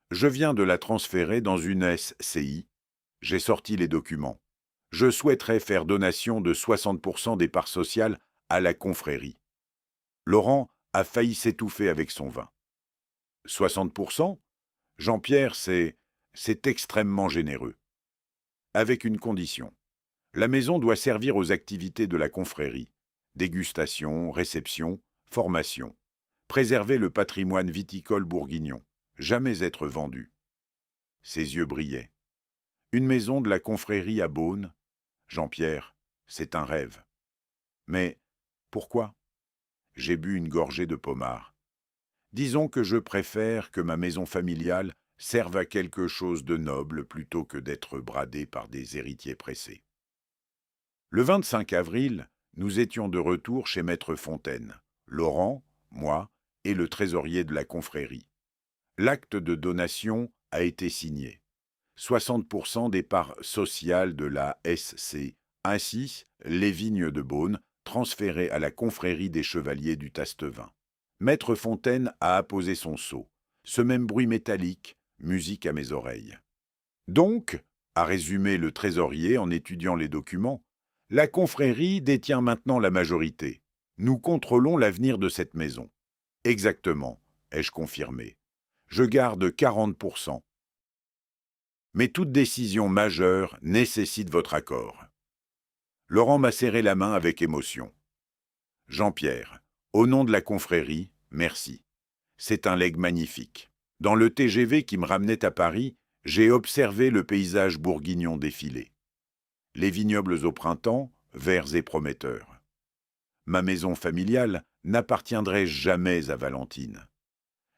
Je viens de la transférer dans une SCI. J'ai sorti les documents. Je souhaiterais faire donation de 60% des parts sociales à la confrérie. Laurent a failli s'étouffer avec son vin. 60%? Jean-Pierre, c'est extrêmement généreux. Avec une condition. La maison doit servir aux activités de la confrérie. Dégustation, réception, formation. Préserver le patrimoine viticole bourguignon. Jamais être vendu. Ses yeux brillaient. Une maison de la confrérie à Beaune? Jean-Pierre, c'est un rêve. Mais pourquoi? J'ai bu une gorgée de pommard. Disons que je préfère que ma maison familiale serve à quelque chose de noble plutôt que d'être bradée par des héritiers pressés. Le 25 avril, nous étions de retour chez Maître Fontaine, Laurent, moi et le trésorier de la confrérie. L'acte de donation a été signé. 60% des parts sociales de la SC, ainsi les Vignes de Beaune, transférées à la confrérie des chevaliers du Tastevin. Maître Fontaine a apposé son sceau. Ce même bruit métallique, musique à mes oreilles. Donc, a résumé le trésorier en étudiant les documents, la confrérie détient maintenant la majorité. Nous contrôlons l'avenir de cette maison. Exactement, ai-je confirmé. Je garde 40%. Mais toute décision majeure nécessite votre accord. Laurent m'a serré la main avec émotion. Jean-Pierre, au nom de la confrérie, merci. C'est un legs magnifique. Dans le TGV qui me ramenait à Paris, j'ai observé le paysage bourguignon défiler. Les vignobles au printemps, verts et prometteurs. Ma maison familiale n'appartiendrait jamais à Valentine.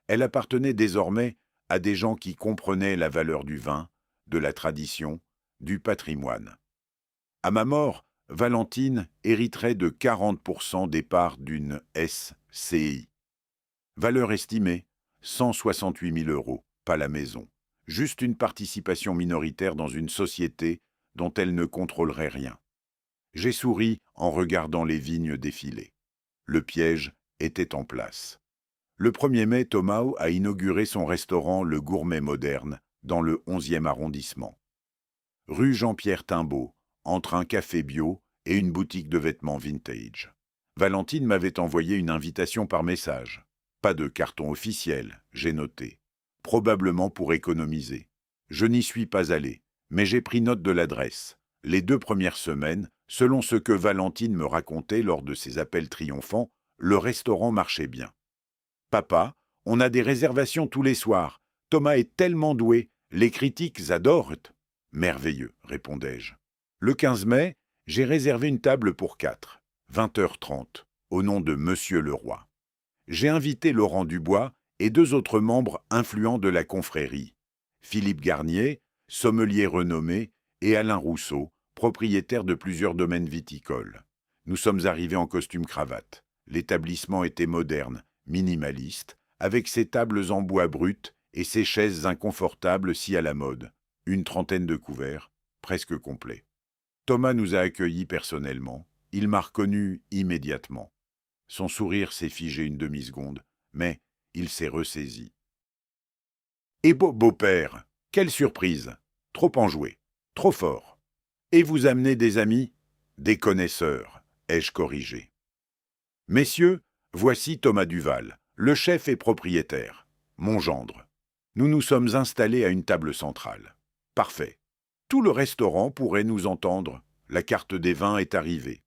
Elle appartenait désormais à des gens qui comprenaient la valeur du vin, de la tradition, du patrimoine. À ma mort, Valentine hériterait de 40% des parts d'une SCI. Valeur estimée, 168 000 euros, pas la maison. Juste une participation minoritaire dans une société dont elle ne contrôlerait rien. J'ai souri en regardant les vignes défiler. Le piège était en place. Le 1er mai, Thomas a inauguré son restaurant Le Gourmet Moderne, dans le 11e arrondissement. Rue Jean-Pierre Timbaud, entre un café bio et une boutique de vêtements vintage. Valentine m'avait envoyé une invitation par message. Pas de carton officiel, j'ai noté. Probablement pour économiser. Je n'y suis pas allé, mais j'ai pris note de l'adresse. Les 2 premières semaines, selon ce que Valentine me racontait lors de ses appels triomphants, le restaurant marchait bien. Papa, on a des réservations tous les soirs. Thomas est tellement doué, les critiques adorent. Merveilleux, répondais-je. Le 15 mai, j'ai réservé une table pour 4, 20h30, au nom de Monsieur Leroy. J'ai invité Laurent Dubois et 2 autres membres influents de la confrérie, Philippe Garnier, sommelier renommé, et Alain Rousseau, propriétaire de plusieurs domaines viticoles. Nous sommes arrivés en costume cravate. L'établissement était moderne, minimaliste, avec ses tables en bois brut et ses chaises inconfortables si à la mode. Une trentaine de couverts, presque complets. Thomas nous a accueillis personnellement. Il m'a reconnu immédiatement. Son sourire s'est figé une demi-seconde, mais il s'est ressaisi. « Et beau-père, quelle surprise! Trop enjoué, trop fort. Et vous amenez des amis? Des connaisseurs, ai-je corrigé. Messieurs, voici Thomas Duval, le chef et propriétaire, mon gendre. Nous nous sommes installés à une table centrale. Parfait. Tout le restaurant pourrait nous entendre. La carte des vins est arrivée.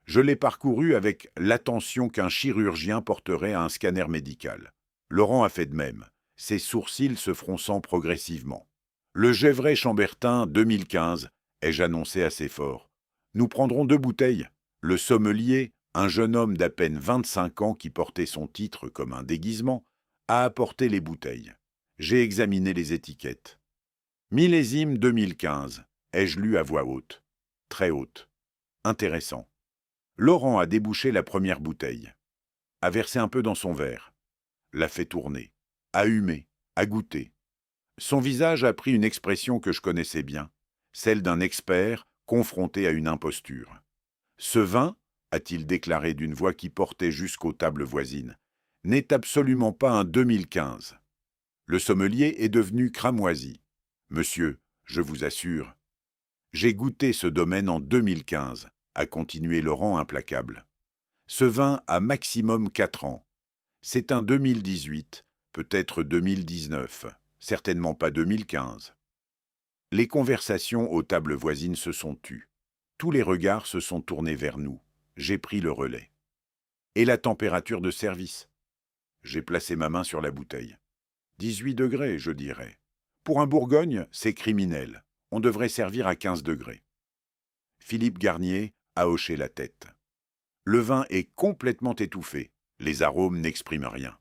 Je l'ai parcourue avec l'attention qu'un chirurgien porterait à un scanner médical. Laurent a fait de même, ses sourcils se fronçant progressivement. Le Gevrey Chambertin 2015, ai-je annoncé assez fort. Nous prendrons 2 bouteilles. Le sommelier, un jeune homme d'à peine 25 ans qui portait son titre comme un déguisement, a apporté les bouteilles. J'ai examiné les étiquettes. Millésime 2015, ai-je lu à voix haute. Très haute. Intéressant. Laurent a débouché la première bouteille, a versé un peu dans son verre, l'a fait tourner, a humé, a goûté. Son visage a pris une expression que je connaissais bien, celle d'un expert confronté à une imposture. Ce vin, a-t-il déclaré d'une voix qui portait jusqu'aux tables voisines, n'est absolument pas un 2015. Le sommelier est devenu cramoisi. Monsieur, je vous assure, j'ai goûté ce domaine en 2015. A continué Laurent implacable. Ce vin a maximum 4 ans. C'est un 2018, peut-être 2019, certainement pas 2015. Les conversations aux tables voisines se sont tues. Tous les regards se sont tournés vers nous. J'ai pris le relais. Et la température de service? J'ai placé ma main sur la bouteille. 18 degrés, je dirais. Pour un Bourgogne, c'est criminel. On devrait servir à 15 degrés. Philippe Garnier a hoché la tête. Le vin est complètement étouffé. Les arômes n'expriment rien.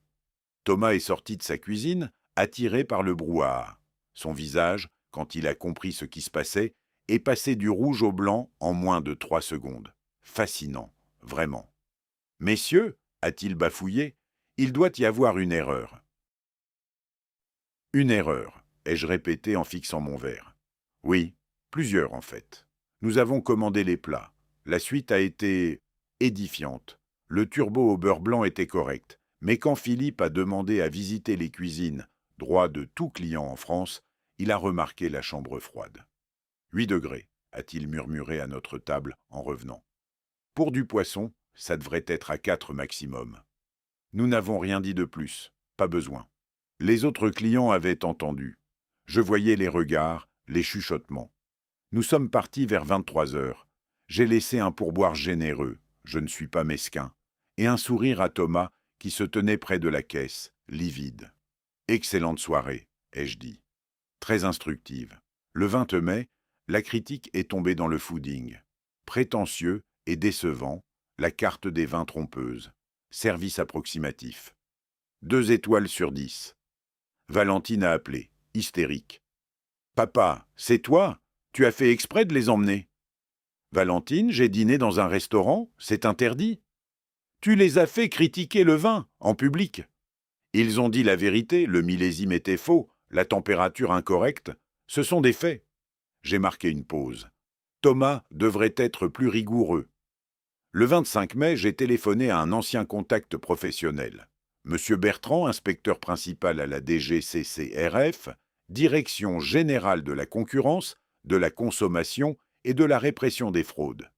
Thomas est sorti de sa cuisine, attiré par le brouhaha. Son visage, quand il a compris ce qui se passait, est passé du rouge au blanc en moins de 3 secondes. Fascinant, vraiment. « Messieurs, a-t-il bafouillé, il doit y avoir une erreur. » Une erreur, ai-je répété en fixant mon verre. Oui, plusieurs en fait. Nous avons commandé les plats. La suite a été édifiante. Le turbo au beurre blanc était correct, mais quand Philippe a demandé à visiter les cuisines, droit de tout client en France, il a remarqué la chambre froide. 8 degrés, a-t-il murmuré à notre table en revenant. Pour du poisson, ça devrait être à 4 maximum. Nous n'avons rien dit de plus, pas besoin. Les autres clients avaient entendu. Je voyais les regards, les chuchotements. Nous sommes partis vers 23 heures. J'ai laissé un pourboire généreux, je ne suis pas mesquin, et un sourire à Thomas qui se tenait près de la caisse, livide. Excellente soirée, ai-je dit. Très instructive. Le 20 mai, la critique est tombée dans le fooding. Prétentieux et décevant, la carte des vins trompeuse. Service approximatif. 2 étoiles sur 10. Valentine a appelé, hystérique. « Papa, c'est toi? Tu as fait exprès de les emmener ?» Valentine, j'ai dîné dans un restaurant, c'est interdit. Tu les as fait critiquer le vin, en public. Ils ont dit la vérité, le millésime était faux, la température incorrecte. Ce sont des faits. J'ai marqué une pause. Thomas devrait être plus rigoureux. Le 25 mai, j'ai téléphoné à un ancien contact professionnel. Monsieur Bertrand, inspecteur principal à la DGCCRF, Direction générale de la concurrence, de la consommation et de la répression des fraudes.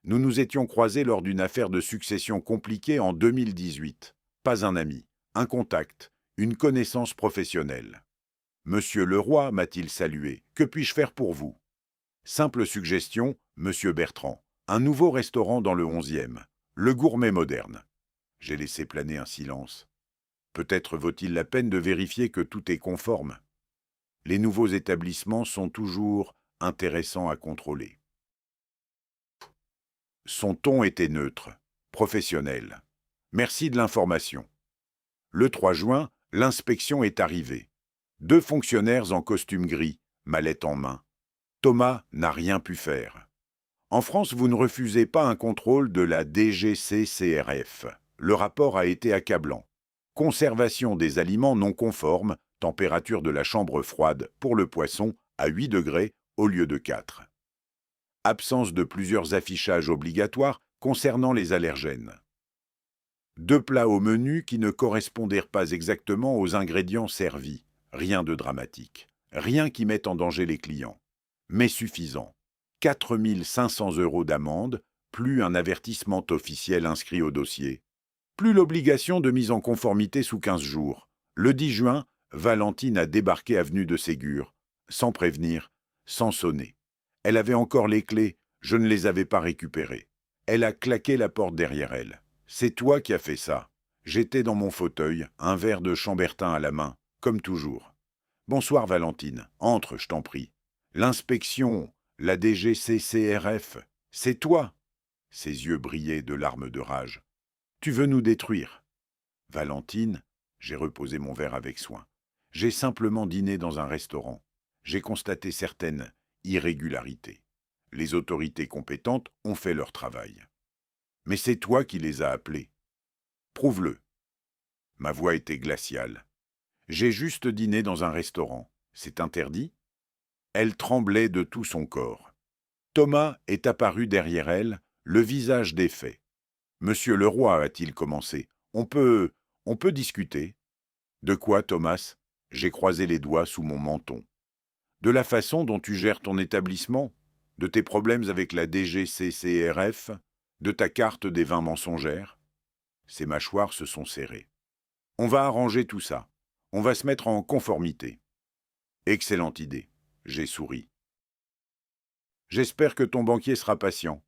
Nous nous étions croisés lors d'une affaire de succession compliquée en 2018. Pas un ami, un contact, une connaissance professionnelle. Monsieur Leroy m'a-t-il salué. Que puis-je faire pour vous? Simple suggestion, Monsieur Bertrand. Un nouveau restaurant dans le 11e. Le gourmet moderne. J'ai laissé planer un silence. Peut-être vaut-il la peine de vérifier que tout est conforme. Les nouveaux établissements sont toujours intéressants à contrôler. Son ton était neutre, professionnel. Merci de l'information. Le 3 juin, l'inspection est arrivée. 2 fonctionnaires en costume gris, mallette en main. Thomas n'a rien pu faire. En France, vous ne refusez pas un contrôle de la DGCCRF. Le rapport a été accablant. Conservation des aliments non conformes, température de la chambre froide pour le poisson à 8 degrés au lieu de 4. Absence de plusieurs affichages obligatoires concernant les allergènes. 2 plats au menu qui ne correspondaient pas exactement aux ingrédients servis. Rien de dramatique. Rien qui mette en danger les clients. Mais suffisant. 4 500 € d'amende, plus un avertissement officiel inscrit au dossier. Plus l'obligation de mise en conformité sous 15 jours. Le 10 juin, Valentine a débarqué avenue de Ségur, sans prévenir, sans sonner. Elle avait encore les clés, je ne les avais pas récupérées. Elle a claqué la porte derrière elle. C'est toi qui as fait ça. J'étais dans mon fauteuil, un verre de chambertin à la main, comme toujours. Bonsoir Valentine, entre, je t'en prie. L'inspection, la DGCCRF, c'est toi. Ses yeux brillaient de larmes de rage. Tu veux nous détruire. Valentine, j'ai reposé mon verre avec soin. J'ai simplement dîné dans un restaurant. J'ai constaté certaines irrégularités. Les autorités compétentes ont fait leur travail. Mais c'est toi qui les as appelés. Prouve-le. Ma voix était glaciale. J'ai juste dîné dans un restaurant. C'est interdit? Elle tremblait de tout son corps. Thomas est apparu derrière elle, le visage défait. Monsieur Leroy, a-t-il commencé. On peut discuter. De quoi, Thomas? J'ai croisé les doigts sous mon menton. De la façon dont tu gères ton établissement, de tes problèmes avec la DGCCRF, de ta carte des vins mensongères. Ses mâchoires se sont serrées. On va arranger tout ça. On va se mettre en conformité. Excellente idée. J'ai souri. J'espère que ton banquier sera patient.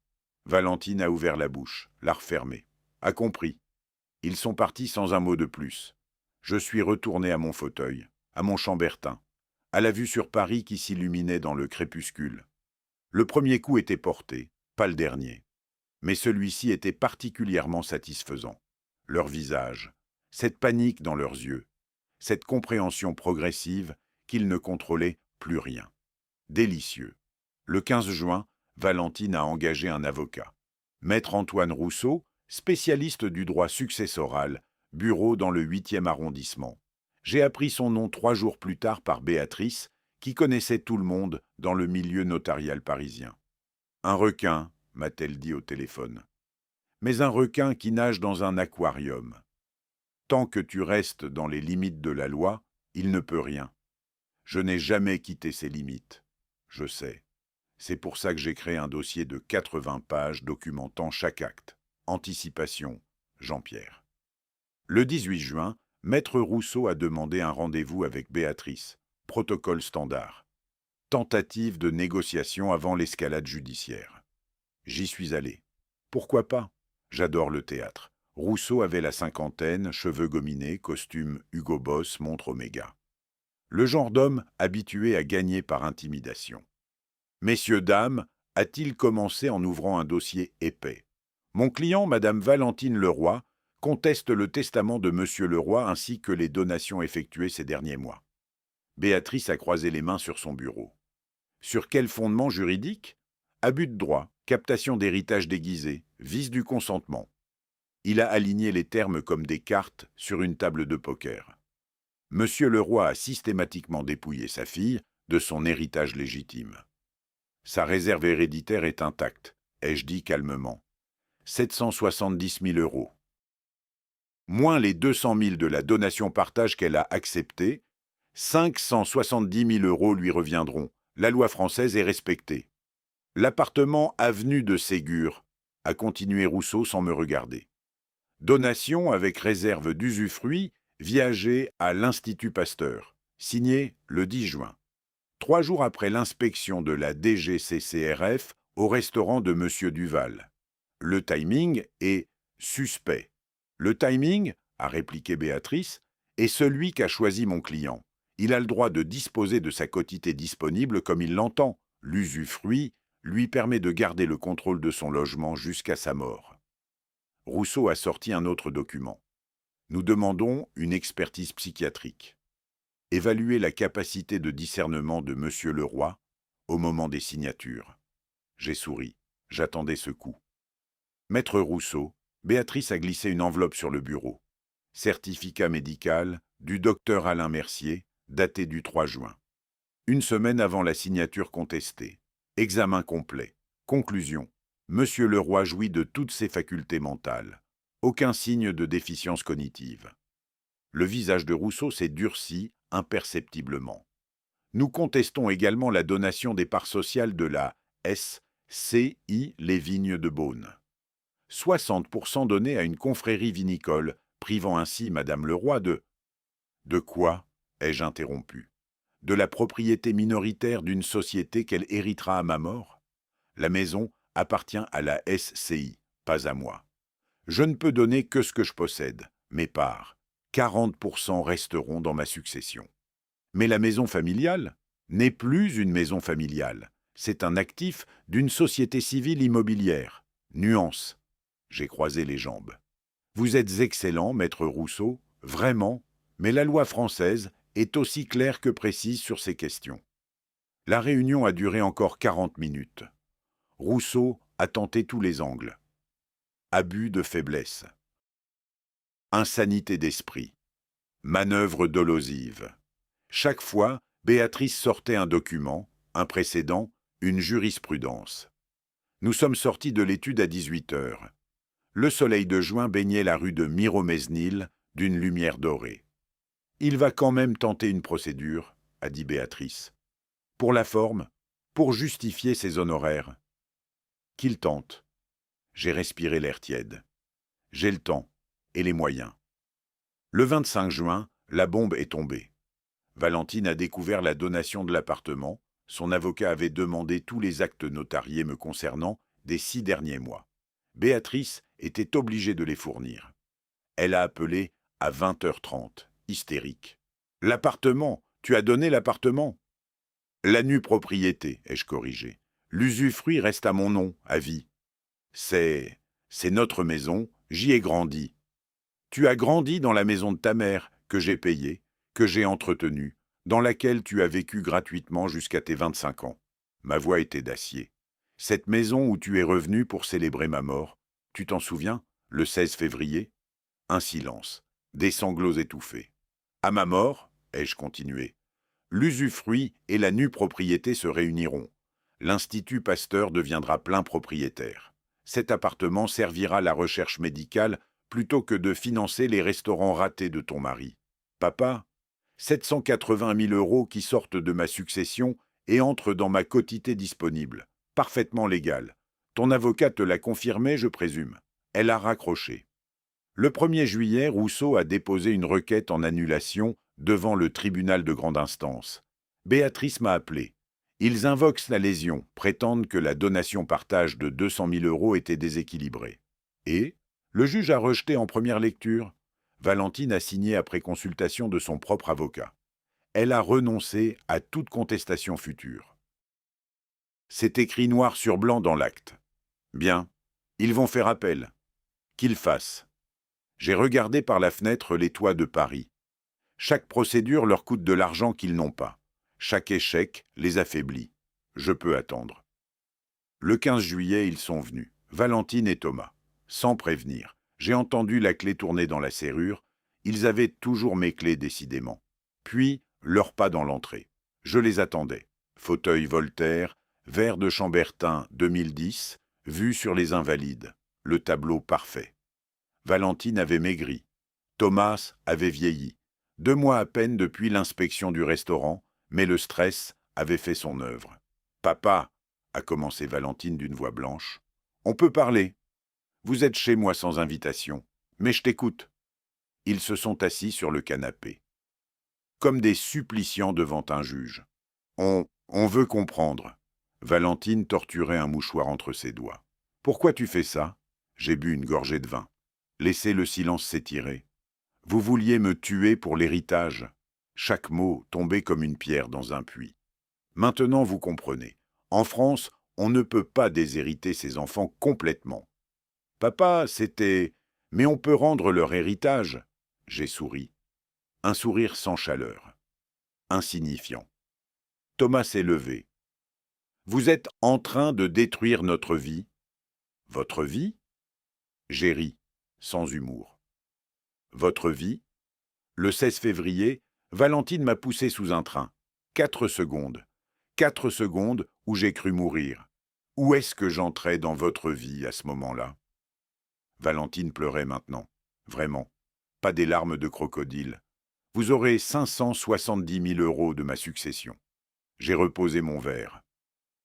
Valentine a ouvert la bouche, l'a refermée. A compris. Ils sont partis sans un mot de plus. Je suis retourné à mon fauteuil, à mon chambertin, à la vue sur Paris qui s'illuminait dans le crépuscule. Le premier coup était porté, pas le dernier. Mais celui-ci était particulièrement satisfaisant. Leur visage, cette panique dans leurs yeux, cette compréhension progressive qu'ils ne contrôlaient plus rien. Délicieux. Le 15 juin, Valentine a engagé un avocat. Maître Antoine Rousseau, spécialiste du droit successoral, bureau dans le 8e arrondissement. J'ai appris son nom 3 jours plus tard par Béatrice, qui connaissait tout le monde dans le milieu notarial parisien. Un requin, m'a-t-elle dit au téléphone. Mais un requin qui nage dans un aquarium. Tant que tu restes dans les limites de la loi, il ne peut rien. Je n'ai jamais quitté ces limites. Je sais. C'est pour ça que j'ai créé un dossier de 80 pages documentant chaque acte. Anticipation, Jean-Pierre. Le 18 juin, Maître Rousseau a demandé un rendez-vous avec Béatrice. Protocole standard. Tentative de négociation avant l'escalade judiciaire. J'y suis allé. Pourquoi pas? J'adore le théâtre. Rousseau avait la cinquantaine, cheveux gominés, costume Hugo Boss, montre Omega. Le genre d'homme habitué à gagner par intimidation. Messieurs, dames, a-t-il commencé en ouvrant un dossier épais. Mon client, Madame Valentine Leroy, conteste le testament de Monsieur Leroy ainsi que les donations effectuées ces derniers mois. Béatrice a croisé les mains sur son bureau. Sur quel fondement juridique? Abus de droit, captation d'héritage déguisé, vice du consentement. Il a aligné les termes comme des cartes sur une table de poker. Monsieur Leroy a systématiquement dépouillé sa fille de son héritage légitime. Sa réserve héréditaire est intacte, ai-je dit calmement. 770 000 €. Moins les 200 000 de la donation partage qu'elle a acceptée, 570 000 € lui reviendront. La loi française est respectée. L'appartement avenue de Ségur, a continué Rousseau sans me regarder. Donation avec réserve d'usufruit, viager à l'Institut Pasteur. Signé le 10 juin. 3 jours après l'inspection de la DGCCRF au restaurant de Monsieur Duval. Le timing est suspect. Le timing, a répliqué Béatrice, est celui qu'a choisi mon client. Il a le droit de disposer de sa quotité disponible comme il l'entend. L'usufruit lui permet de garder le contrôle de son logement jusqu'à sa mort. Rousseau a sorti un autre document. Nous demandons une expertise psychiatrique. Évaluer la capacité de discernement de Monsieur Leroy au moment des signatures. J'ai souri. J'attendais ce coup. Maître Rousseau, Béatrice a glissé une enveloppe sur le bureau. Certificat médical du docteur Alain Mercier, daté du 3 juin. Une semaine avant la signature contestée. Examen complet. Conclusion. Monsieur Leroy jouit de toutes ses facultés mentales. Aucun signe de déficience cognitive. Le visage de Rousseau s'est durci imperceptiblement. Nous contestons également la donation des parts sociales de la SCI Les Vignes de Beaune. 60% donnés à une confrérie vinicole, privant ainsi Madame Leroy de... De quoi ai-je interrompu? De la propriété minoritaire d'une société qu'elle héritera à ma mort? La maison appartient à la SCI, pas à moi. Je ne peux donner que ce que je possède, mes parts. 40% resteront dans ma succession. Mais la maison familiale n'est plus une maison familiale. C'est un actif d'une société civile immobilière. Nuance. J'ai croisé les jambes. Vous êtes excellent, maître Rousseau, vraiment, mais la loi française est aussi claire que précise sur ces questions. La réunion a duré encore 40 minutes. Rousseau a tenté tous les angles. Abus de faiblesse. Insanité d'esprit. Manœuvre dolosive. Chaque fois, Béatrice sortait un document, un précédent, une jurisprudence. Nous sommes sortis de l'étude à 18 heures. Le soleil de juin baignait la rue de Miromesnil d'une lumière dorée. « Il va quand même tenter une procédure », a dit Béatrice. « Pour la forme, pour justifier ses honoraires. » Qu'il tente. J'ai respiré l'air tiède. J'ai le temps et les moyens. Le 25 juin, la bombe est tombée. Valentine a découvert la donation de l'appartement. Son avocat avait demandé tous les actes notariés me concernant des 6 derniers mois. Béatrice était obligée de les fournir. Elle a appelé à 20h30, hystérique. « L'appartement! Tu as donné l'appartement !»« La nue propriété, ai-je corrigé. L'usufruit reste à mon nom, à vie. C'est notre maison, j'y ai grandi. Tu as grandi dans la maison de ta mère, que j'ai payée, que j'ai entretenue, dans laquelle tu as vécu gratuitement jusqu'à tes 25 ans. Ma voix était d'acier. Cette maison où tu es revenu pour célébrer ma mort, tu t'en souviens, le 16 février? Un silence, des sanglots étouffés. À ma mort, ai-je continué, l'usufruit et la nue propriété se réuniront. L'Institut Pasteur deviendra plein propriétaire. Cet appartement servira la recherche médicale plutôt que de financer les restaurants ratés de ton mari. Papa, 780 000 € qui sortent de ma succession et entrent dans ma quotité disponible, parfaitement légale. Ton avocat te l'a confirmé, je présume. Elle a raccroché. Le 1er juillet, Rousseau a déposé une requête en annulation devant le tribunal de grande instance. Béatrice m'a appelé. Ils invoquent la lésion, prétendent que la donation-partage de 200 000 € était déséquilibrée. Et le juge a rejeté en première lecture. Valentine a signé après consultation de son propre avocat. Elle a renoncé à toute contestation future. C'est écrit noir sur blanc dans l'acte. Bien, ils vont faire appel. Qu'ils fassent. J'ai regardé par la fenêtre les toits de Paris. Chaque procédure leur coûte de l'argent qu'ils n'ont pas. Chaque échec les affaiblit. Je peux attendre. Le 15 juillet, ils sont venus, Valentine et Thomas. Sans prévenir, j'ai entendu la clé tourner dans la serrure. Ils avaient toujours mes clés, décidément. Puis, leurs pas dans l'entrée. Je les attendais. Fauteuil Voltaire, verre de Chambertin 2010, vue sur les Invalides. Le tableau parfait. Valentine avait maigri. Thomas avait vieilli. 2 mois à peine depuis l'inspection du restaurant, mais le stress avait fait son œuvre. « Papa !» a commencé Valentine d'une voix blanche. « On peut parler. Vous êtes chez moi sans invitation, mais je t'écoute. » Ils se sont assis sur le canapé. Comme des suppliciants devant un juge. On veut comprendre. » Valentine torturait un mouchoir entre ses doigts. « Pourquoi tu fais ça ?» J'ai bu une gorgée de vin. Laissez le silence s'étirer. Vous vouliez me tuer pour l'héritage. Chaque mot tombait comme une pierre dans un puits. Maintenant, vous comprenez. En France, on ne peut pas déshériter ses enfants complètement. Papa, c'était... Mais on peut rendre leur héritage. J'ai souri. Un sourire sans chaleur. Insignifiant. Thomas s'est levé. Vous êtes en train de détruire notre vie. Votre vie? J'ai ri, sans humour. Votre vie? Le 16 février, Valentine m'a poussé sous un train. 4 secondes. 4 secondes où j'ai cru mourir. Où est-ce que j'entrais dans votre vie à ce moment-là? Valentine pleurait maintenant. Vraiment. Pas des larmes de crocodile. Vous aurez 570 000 € de ma succession. J'ai reposé mon verre.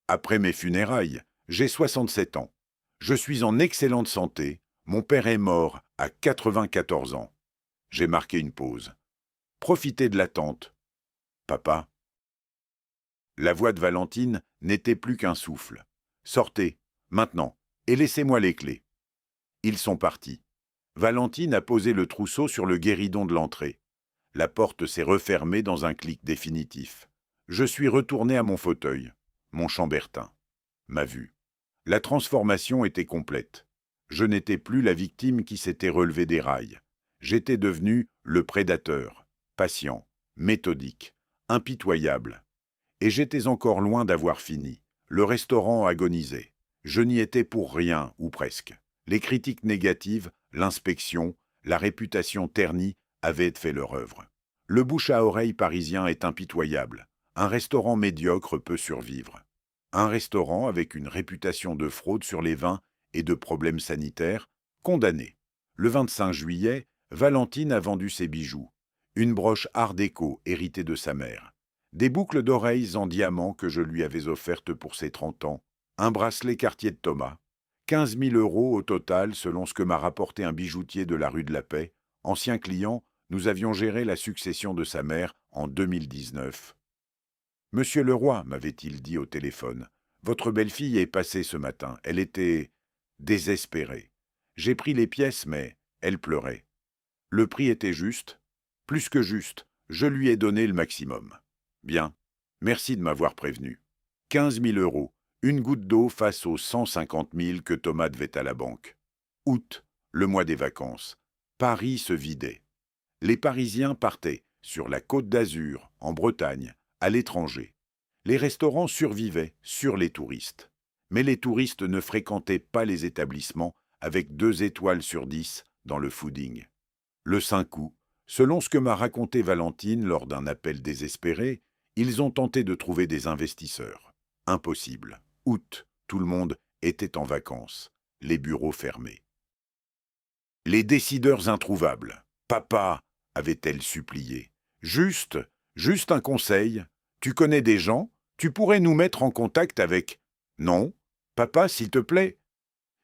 Après mes funérailles, j'ai 67 ans. Je suis en excellente santé. Mon père est mort à 94 ans. J'ai marqué une pause. Profitez de l'attente. Papa. La voix de Valentine n'était plus qu'un souffle. Sortez, maintenant, et laissez-moi les clés. Ils sont partis. Valentine a posé le trousseau sur le guéridon de l'entrée. La porte s'est refermée dans un clic définitif. Je suis retourné à mon fauteuil, mon chambertin. Ma vue. La transformation était complète. Je n'étais plus la victime qui s'était relevée des rails. J'étais devenu le prédateur, patient, méthodique, impitoyable. Et j'étais encore loin d'avoir fini. Le restaurant agonisait. Je n'y étais pour rien, ou presque. Les critiques négatives, l'inspection, la réputation ternie avaient fait leur œuvre. Le bouche-à-oreille parisien est impitoyable. Un restaurant médiocre peut survivre. Un restaurant avec une réputation de fraude sur les vins et de problèmes sanitaires, condamné. Le 25 juillet, Valentine a vendu ses bijoux. Une broche art déco héritée de sa mère. Des boucles d'oreilles en diamant que je lui avais offertes pour ses 30 ans. Un bracelet Cartier de Thomas. 15 000 € au total selon ce que m'a rapporté un bijoutier de la rue de la Paix. Ancien client, nous avions géré la succession de sa mère en 2019. « Monsieur Leroy, m'avait-il dit au téléphone, votre belle-fille est passée ce matin. Elle était désespérée. J'ai pris les pièces, mais elle pleurait. Le prix était juste, plus que juste, je lui ai donné le maximum. Bien, merci de m'avoir prévenu. 15 000 €, une goutte d'eau face aux 150 000 que Thomas devait à la banque. Août, le mois des vacances. Paris se vidait. Les Parisiens partaient, sur la Côte d'Azur, en Bretagne, à l'étranger. Les restaurants survivaient sur les touristes. Mais les touristes ne fréquentaient pas les établissements avec 2 étoiles sur 10 dans le fooding. Le 5 août, selon ce que m'a raconté Valentine lors d'un appel désespéré, ils ont tenté de trouver des investisseurs. Impossible. Août, tout le monde était en vacances. Les bureaux fermés. Les décideurs introuvables. Papa, avait-elle supplié. Juste un conseil. Tu connais des gens? Tu pourrais nous mettre en contact avec... Non. Papa, s'il te plaît.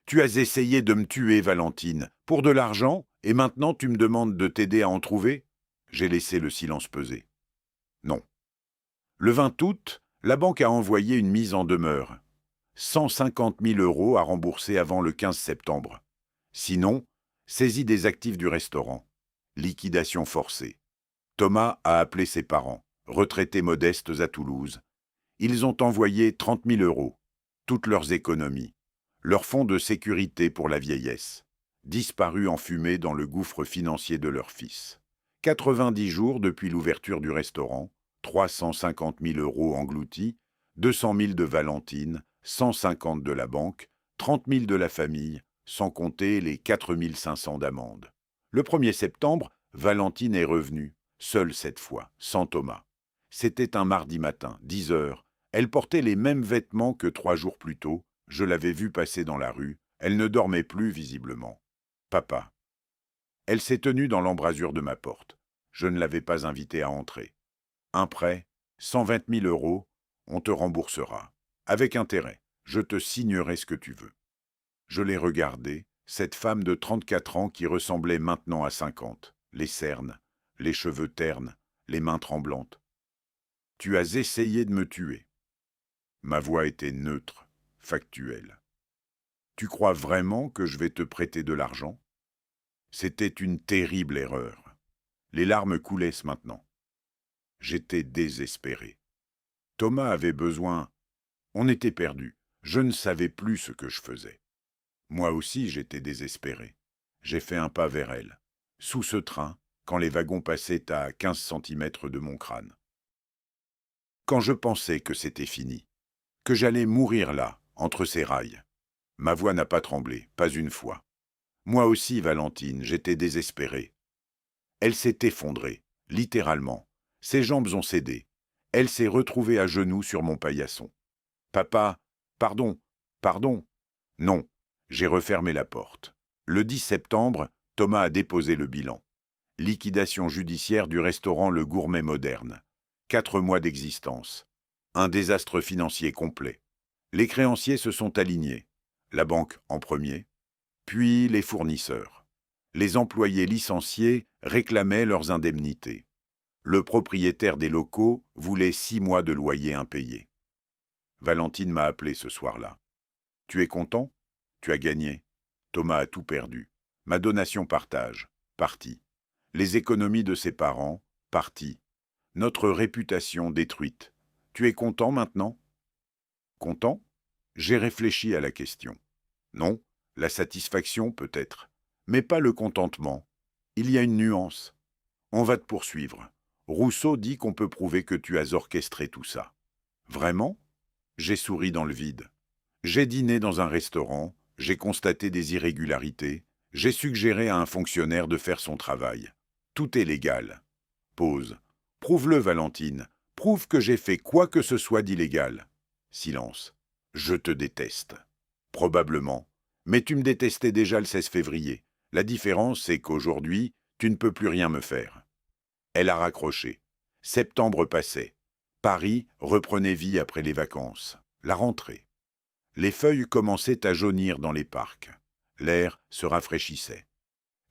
Tu as essayé de me tuer, Valentine, pour de l'argent, et maintenant tu me demandes de t'aider à en trouver? J'ai laissé le silence peser. Non. Le 20 août, la banque a envoyé une mise en demeure. 150 000 € à rembourser avant le 15 septembre. Sinon, saisie des actifs du restaurant. Liquidation forcée. Thomas a appelé ses parents, retraités modestes à Toulouse. Ils ont envoyé 30 000 €, toutes leurs économies, leur fonds de sécurité pour la vieillesse, disparus en fumée dans le gouffre financier de leur fils. 90 jours depuis l'ouverture du restaurant, 350 000 € engloutis, 200 000 de Valentine, 150 de la banque, 30 000 de la famille, sans compter les 4 500 d'amende. Le 1er septembre, Valentine est revenue, seule cette fois, sans Thomas. C'était un mardi matin, 10 heures. Elle portait les mêmes vêtements que 3 jours plus tôt. Je l'avais vue passer dans la rue. Elle ne dormait plus, visiblement. Papa. Elle s'est tenue dans l'embrasure de ma porte. Je ne l'avais pas invitée à entrer. Un prêt, 120 000 €, on te remboursera. Avec intérêt, je te signerai ce que tu veux. Je l'ai regardée, cette femme de 34 ans qui ressemblait maintenant à 50, les cernes, les cheveux ternes, les mains tremblantes. Tu as essayé de me tuer. Ma voix était neutre, factuelle. Tu crois vraiment que je vais te prêter de l'argent? C'était une terrible erreur. Les larmes coulaient maintenant. J'étais désespéré. Thomas avait besoin... On était perdus. Je ne savais plus ce que je faisais. Moi aussi, j'étais désespéré. J'ai fait un pas vers elle, sous ce train, quand les wagons passaient à 15 centimètres de mon crâne. Quand je pensais que c'était fini, que j'allais mourir là, entre ces rails, Ma voix n'a pas tremblé, pas une fois. Moi aussi, Valentine, j'étais désespéré. Elle s'est effondrée, littéralement. Ses jambes ont cédé. Elle s'est retrouvée à genoux sur mon paillasson. Papa, pardon, pardon. Non, j'ai refermé la porte. Le 10 septembre, Thomas a déposé le bilan. Liquidation judiciaire du restaurant Le Gourmet Moderne. 4 mois d'existence. Un désastre financier complet. Les créanciers se sont alignés. La banque en premier, puis les fournisseurs. Les employés licenciés réclamaient leurs indemnités. Le propriétaire des locaux voulait 6 mois de loyer impayé. Valentine m'a appelé ce soir-là. « Tu es content ? Tu as gagné. Thomas a tout perdu. Ma donation partage, partie. Les économies de ses parents, partie. Notre réputation détruite. Tu es content maintenant ? » Content ? J'ai réfléchi à la question. Non, la satisfaction peut-être, mais pas le contentement. Il y a une nuance. On va te poursuivre. Rousseau dit qu'on peut prouver que tu as orchestré tout ça. Vraiment ? J'ai souri dans le vide. J'ai dîné dans un restaurant, j'ai constaté des irrégularités, j'ai suggéré à un fonctionnaire de faire son travail. Tout est légal. Pause. Prouve-le, Valentine. Prouve que j'ai fait quoi que ce soit d'illégal. Silence. Je te déteste. Probablement. Mais tu me détestais déjà le 16 février. La différence, c'est qu'aujourd'hui, tu ne peux plus rien me faire. Elle a raccroché. Septembre passait. Paris reprenait vie après les vacances. La rentrée. Les feuilles commençaient à jaunir dans les parcs. L'air se rafraîchissait.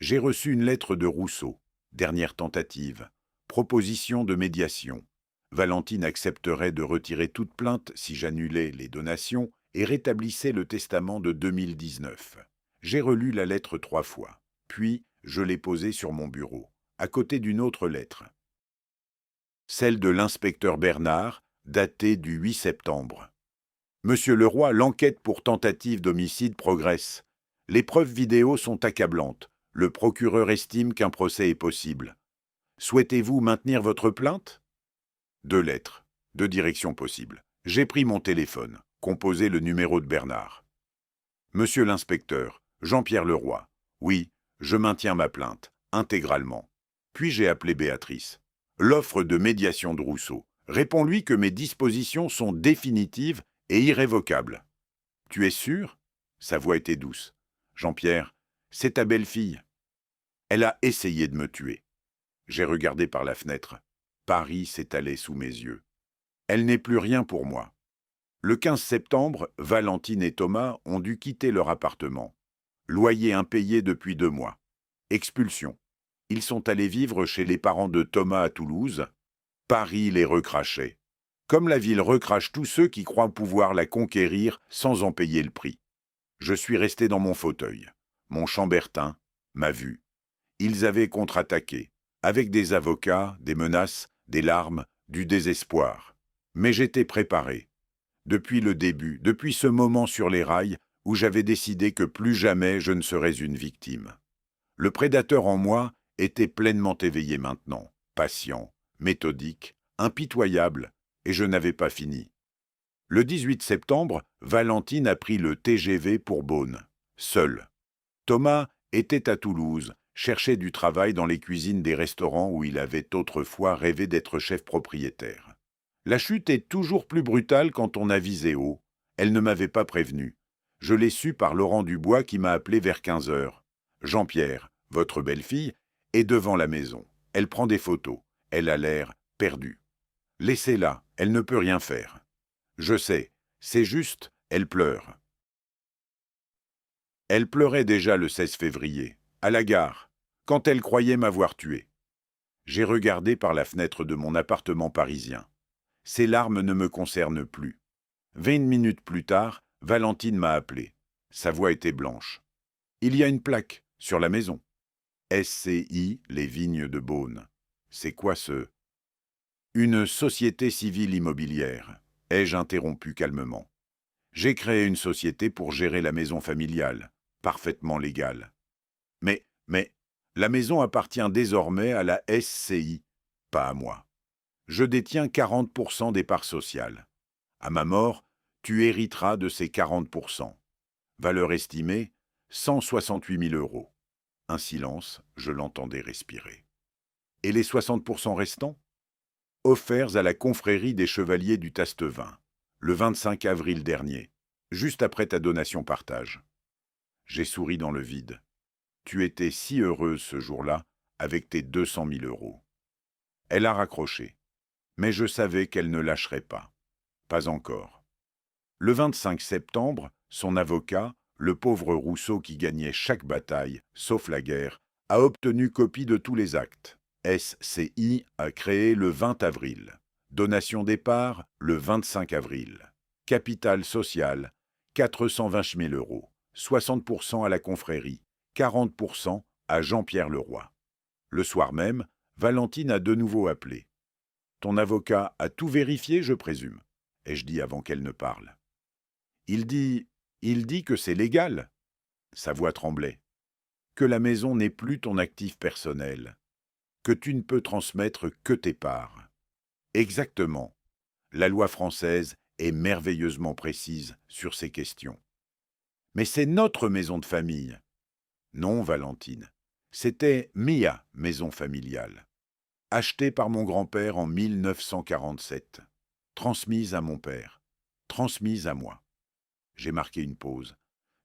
J'ai reçu une lettre de Rousseau. Dernière tentative. Proposition de médiation. Valentine accepterait de retirer toute plainte si j'annulais les donations et rétablissait le testament de 2019. J'ai relu la lettre 3 fois. Puis, je l'ai posée sur mon bureau, à côté d'une autre lettre. Celle de l'inspecteur Bernard, datée du 8 septembre. Monsieur Leroy, l'enquête pour tentative d'homicide progresse. Les preuves vidéo sont accablantes. Le procureur estime qu'un procès est possible. Souhaitez-vous maintenir votre plainte ? 2 lettres, 2 directions possibles. J'ai pris mon téléphone, composé le numéro de Bernard. Monsieur l'inspecteur, Jean-Pierre Leroy. Oui, je maintiens ma plainte, intégralement. Puis j'ai appelé Béatrice. L'offre de médiation de Rousseau. Réponds-lui que mes dispositions sont définitives et irrévocables. Tu es sûr ? Sa voix était douce. Jean-Pierre, c'est ta belle-fille. Elle a essayé de me tuer. J'ai regardé par la fenêtre. Paris s'étalait sous mes yeux. Elle n'est plus rien pour moi. Le 15 septembre, Valentine et Thomas ont dû quitter leur appartement. Loyer impayé depuis 2 mois. Expulsion. Ils sont allés vivre chez les parents de Thomas à Toulouse. Paris les recrachait. Comme la ville recrache tous ceux qui croient pouvoir la conquérir sans en payer le prix. Je suis resté dans mon fauteuil. Mon chambertin, ma vue. Ils avaient contre-attaqué, avec des avocats, des menaces, des larmes, du désespoir. Mais j'étais préparé. Depuis le début, depuis ce moment sur les rails où j'avais décidé que plus jamais je ne serais une victime. Le prédateur en moi était pleinement éveillé maintenant, patient, méthodique, impitoyable, et je n'avais pas fini. Le 18 septembre, Valentine a pris le TGV pour Beaune, seule. Thomas était à Toulouse, cherchait du travail dans les cuisines des restaurants où il avait autrefois rêvé d'être chef propriétaire. La chute est toujours plus brutale quand on a visé haut. Elle ne m'avait pas prévenu. Je l'ai su par Laurent Dubois qui m'a appelé vers 15 heures. Jean-Pierre, votre belle-fille, est devant la maison. Elle prend des photos. Elle a l'air perdue. Laissez-la, elle ne peut rien faire. Je sais, c'est juste, elle pleure. Elle pleurait déjà le 16 février, à la gare, quand elle croyait m'avoir tué. J'ai regardé par la fenêtre de mon appartement parisien. Ces larmes ne me concernent plus. 20 minutes plus tard, Valentine m'a appelé. Sa voix était blanche. Il y a une plaque, sur la maison. SCI, les vignes de Beaune. C'est quoi ce... Une société civile immobilière, ai-je interrompu calmement. J'ai créé une société pour gérer la maison familiale, parfaitement légale. Mais, la maison appartient désormais à la SCI, pas à moi. Je détiens 40% des parts sociales. À ma mort, tu hériteras de ces 40%. Valeur estimée, 168 000 euros. Un silence, je l'entendais respirer. Et les 60% restants? Offerts à la confrérie des Chevaliers du Tastevin, le 25 avril dernier, juste après ta donation partage. J'ai souri dans le vide. Tu étais si heureuse ce jour-là, avec tes 200 000 euros. Elle a raccroché. Mais je savais qu'elle ne lâcherait pas. Pas encore. Le 25 septembre, son avocat, le pauvre Rousseau qui gagnait chaque bataille, sauf la guerre, a obtenu copie de tous les actes. SCI a créé le 20 avril. Donation départ, le 25 avril. Capital social, 420 000 euros. 60% à la confrérie, 40% à Jean-Pierre Leroy. Le soir même, Valentine a de nouveau appelé. Ton avocat a tout vérifié, je présume, ai-je dit avant qu'elle ne parle. Il dit que c'est légal. Sa voix tremblait. Que la maison n'est plus ton actif personnel. Que tu ne peux transmettre que tes parts. Exactement. La loi française est merveilleusement précise sur ces questions. Mais c'est notre maison de famille. Non, Valentine. C'était Mia, maison familiale. Achetée par mon grand-père en 1947. Transmise à mon père. Transmise à moi. J'ai marqué une pause.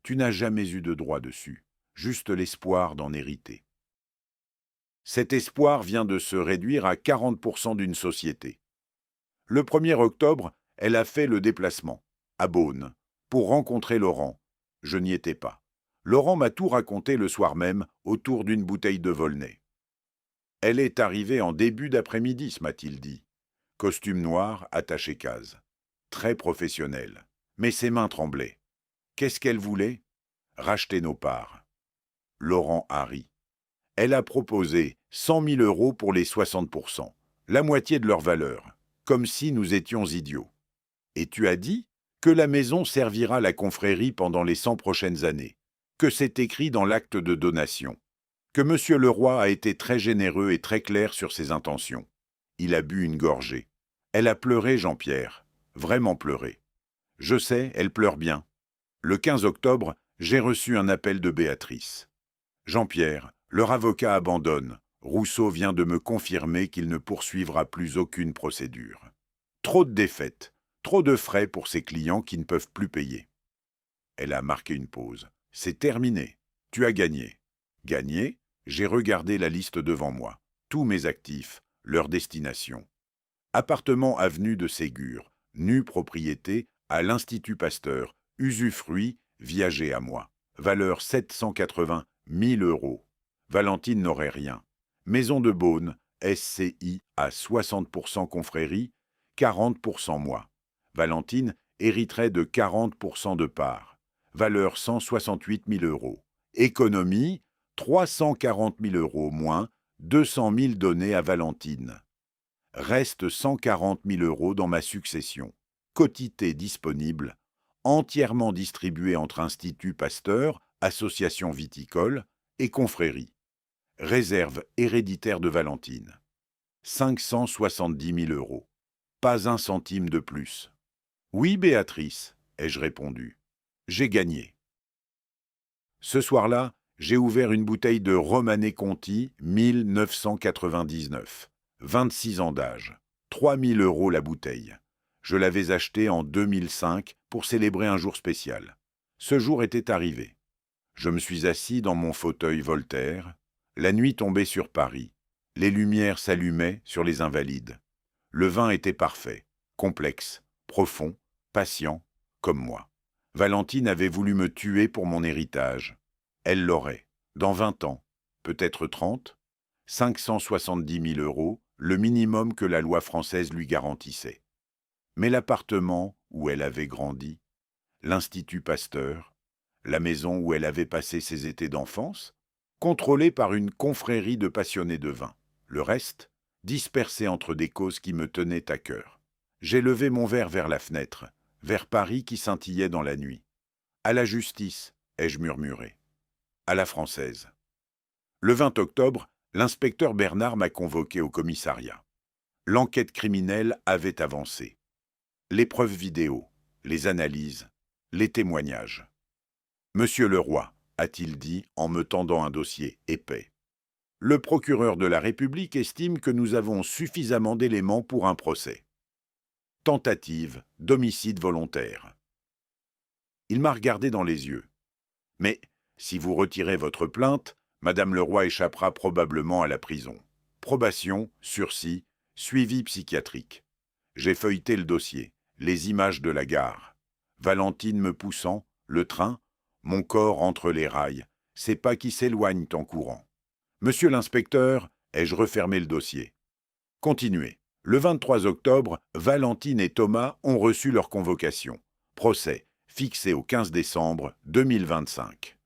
Tu n'as jamais eu de droit dessus, juste l'espoir d'en hériter. Cet espoir vient de se réduire à 40% d'une société. Le 1er octobre, elle a fait le déplacement, à Beaune, pour rencontrer Laurent. Je n'y étais pas. Laurent m'a tout raconté le soir même, autour d'une bouteille de Volnay. Elle est arrivée en début d'après-midi, m'a-t-il dit. Costume noir, attaché case. Très professionnelle. Mais ses mains tremblaient. Qu'est-ce qu'elle voulait? Racheter nos parts. Laurent a ri. Elle a proposé 100 000 euros pour les 60%, la moitié de leur valeur, comme si nous étions idiots. Et tu as dit que la maison servira la confrérie pendant les 100 prochaines années, que c'est écrit dans l'acte de donation, que M. Leroy a été très généreux et très clair sur ses intentions. Il a bu une gorgée. Elle a pleuré, Jean-Pierre, vraiment pleuré. Je sais, elle pleure bien. Le 15 octobre, j'ai reçu un appel de Béatrice. Jean-Pierre, leur avocat abandonne. Rousseau vient de me confirmer qu'il ne poursuivra plus aucune procédure. Trop de défaites, trop de frais pour ses clients qui ne peuvent plus payer. Elle a marqué une pause. C'est terminé. Tu as gagné. Gagné? J'ai regardé la liste devant moi. Tous mes actifs, leur destination. Appartement avenue de Ségur, nue propriété à l'Institut Pasteur, usufruit, viager à moi. Valeur 780 000 euros. Valentine n'aurait rien. Maison de Beaune, SCI à 60% confrérie, 40% moi. Valentine hériterait de 40% de part. Valeur 168 000 euros. Économie, 340 000 euros moins 200 000 donnés à Valentine. Reste 140 000 euros dans ma succession. Quotité disponible, entièrement distribuée entre Institut Pasteur, Association viticole et confrérie. Réserve héréditaire de Valentine. 570 000 euros. Pas un centime de plus. Oui, Béatrice, ai-je répondu. J'ai gagné. Ce soir-là, j'ai ouvert une bouteille de Romanée Conti 1999. 26 ans d'âge. 3 000 euros la bouteille. Je l'avais achetée en 2005 pour célébrer un jour spécial. Ce jour était arrivé. Je me suis assis dans mon fauteuil Voltaire. La nuit tombait sur Paris. Les lumières s'allumaient sur les Invalides. Le vin était parfait, complexe, profond, patient, comme moi. Valentine avait voulu me tuer pour mon héritage. Elle l'aurait, dans 20 ans, peut-être 30, 570 000 euros, le minimum que la loi française lui garantissait. Mais l'appartement où elle avait grandi, l'Institut Pasteur, la maison où elle avait passé ses étés d'enfance, contrôlée par une confrérie de passionnés de vin. Le reste, dispersé entre des causes qui me tenaient à cœur. J'ai levé mon verre vers la fenêtre, vers Paris qui scintillait dans la nuit. À la justice, ai-je murmuré. À la française. Le 20 octobre, l'inspecteur Bernard m'a convoqué au commissariat. L'enquête criminelle avait avancé. Les preuves vidéo, les analyses, les témoignages. Monsieur le roi, a-t-il dit en me tendant un dossier épais. Le procureur de la République estime que nous avons suffisamment d'éléments pour un procès. Tentative d'homicide volontaire. Il m'a regardé dans les yeux. Mais, si vous retirez votre plainte, Madame le roi échappera probablement à la prison. Probation, sursis, suivi psychiatrique. J'ai feuilleté le dossier, les images de la gare. Valentine me poussant, le train, mon corps entre les rails, ses pas qui s'éloignent en courant. Monsieur l'inspecteur, ai-je refermé le dossier. Continuez. Le 23 octobre, Valentine et Thomas ont reçu leur convocation. Procès, fixé au 15 décembre 2025.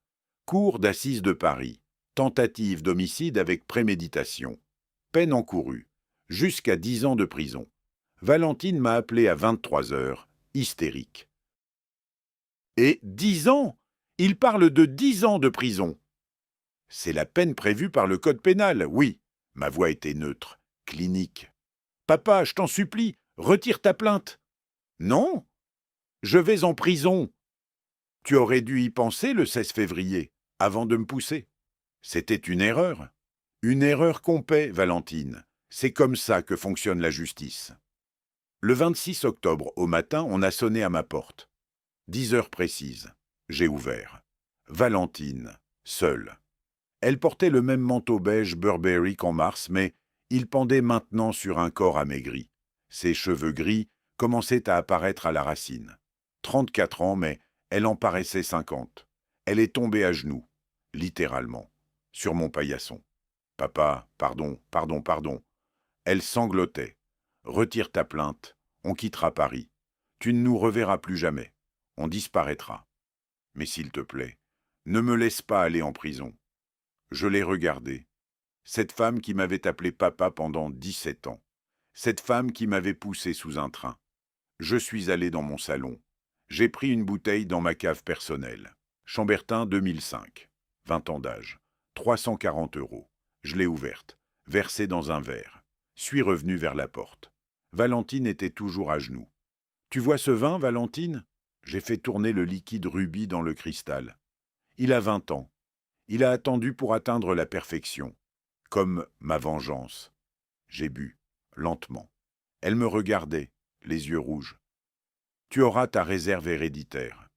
Cour d'assises de Paris. Tentative d'homicide avec préméditation. Peine encourue. Jusqu'à 10 ans de prison. Valentine m'a appelé à 23 heures, hystérique. Et 10 ans? Il parle de 10 ans de prison. C'est la peine prévue par le code pénal, oui. Ma voix était neutre, clinique. Papa, je t'en supplie, retire ta plainte. Non, je vais en prison. Tu aurais dû y penser le 16 février, avant de me pousser. C'était une erreur. Une erreur qu'on paie, Valentine. C'est comme ça que fonctionne la justice. Le 26 octobre, au matin, on a sonné à ma porte. 10 heures précises. J'ai ouvert. Valentine, seule. Elle portait le même manteau beige Burberry qu'en mars, mais il pendait maintenant sur un corps amaigri. Ses cheveux gris commençaient à apparaître à la racine. 34 ans, mais elle en paraissait 50. Elle est tombée à genoux, littéralement, sur mon paillasson. Papa, pardon, pardon, pardon. Elle sanglotait. Retire ta plainte, on quittera Paris. Tu ne nous reverras plus jamais. On disparaîtra. Mais s'il te plaît, ne me laisse pas aller en prison. Je l'ai regardée. Cette femme qui m'avait appelé papa pendant 17 ans. Cette femme qui m'avait poussé sous un train. Je suis allé dans mon salon. J'ai pris une bouteille dans ma cave personnelle. Chambertin 2005. 20 ans d'âge. 340 €. Je l'ai ouverte. Versée dans un verre. Suis revenu vers la porte. Valentine était toujours à genoux. Tu vois ce vin, Valentine? J'ai fait tourner le liquide rubis dans le cristal. Il a 20 ans. Il a attendu pour atteindre la perfection. Comme ma vengeance. J'ai bu, lentement. Elle me regardait, les yeux rouges. Tu auras ta réserve héréditaire.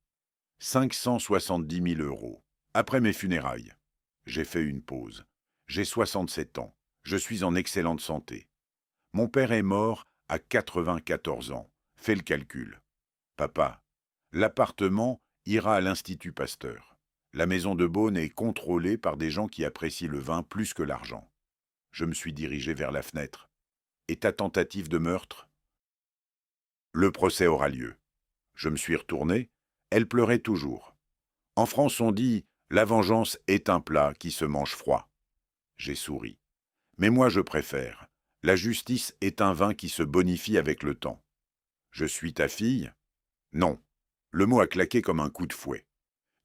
570 000 €. Après mes funérailles. J'ai fait une pause. J'ai 67 ans. Je suis en excellente santé. Mon père est mort à 94 ans. Fais le calcul. Papa, l'appartement ira à l'Institut Pasteur. La maison de Beaune est contrôlée par des gens qui apprécient le vin plus que l'argent. Je me suis dirigé vers la fenêtre. Et ta tentative de meurtre? Le procès aura lieu. Je me suis retourné. Elle pleurait toujours. En France, on dit « la vengeance est un plat qui se mange froid ». J'ai souri. Mais moi, je préfère. La justice est un vin qui se bonifie avec le temps. Je suis ta fille? Non. Le mot a claqué comme un coup de fouet.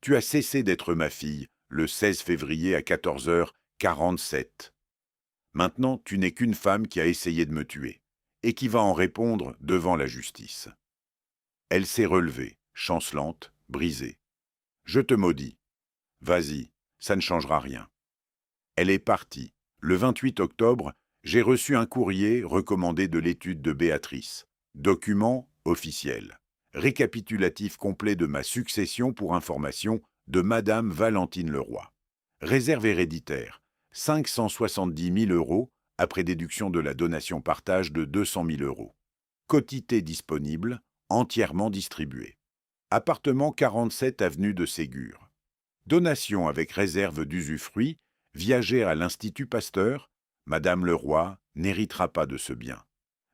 Tu as cessé d'être ma fille le 16 février à 14h47. Maintenant, tu n'es qu'une femme qui a essayé de me tuer et qui va en répondre devant la justice. Elle s'est relevée, chancelante, brisée. Je te maudis. Vas-y, ça ne changera rien. Elle est partie. Le 28 octobre, j'ai reçu un courrier recommandé de l'étude de Béatrice. Document officiel. Récapitulatif complet de ma succession pour information de Madame Valentine Leroy. Réserve héréditaire. 570 000 € après déduction de la donation partage de 200 000 €. Quotité disponible, entièrement distribuée. Appartement 47 avenue de Ségur. Donation avec réserve d'usufruit, viager à l'Institut Pasteur. Madame Leroy n'héritera pas de ce bien.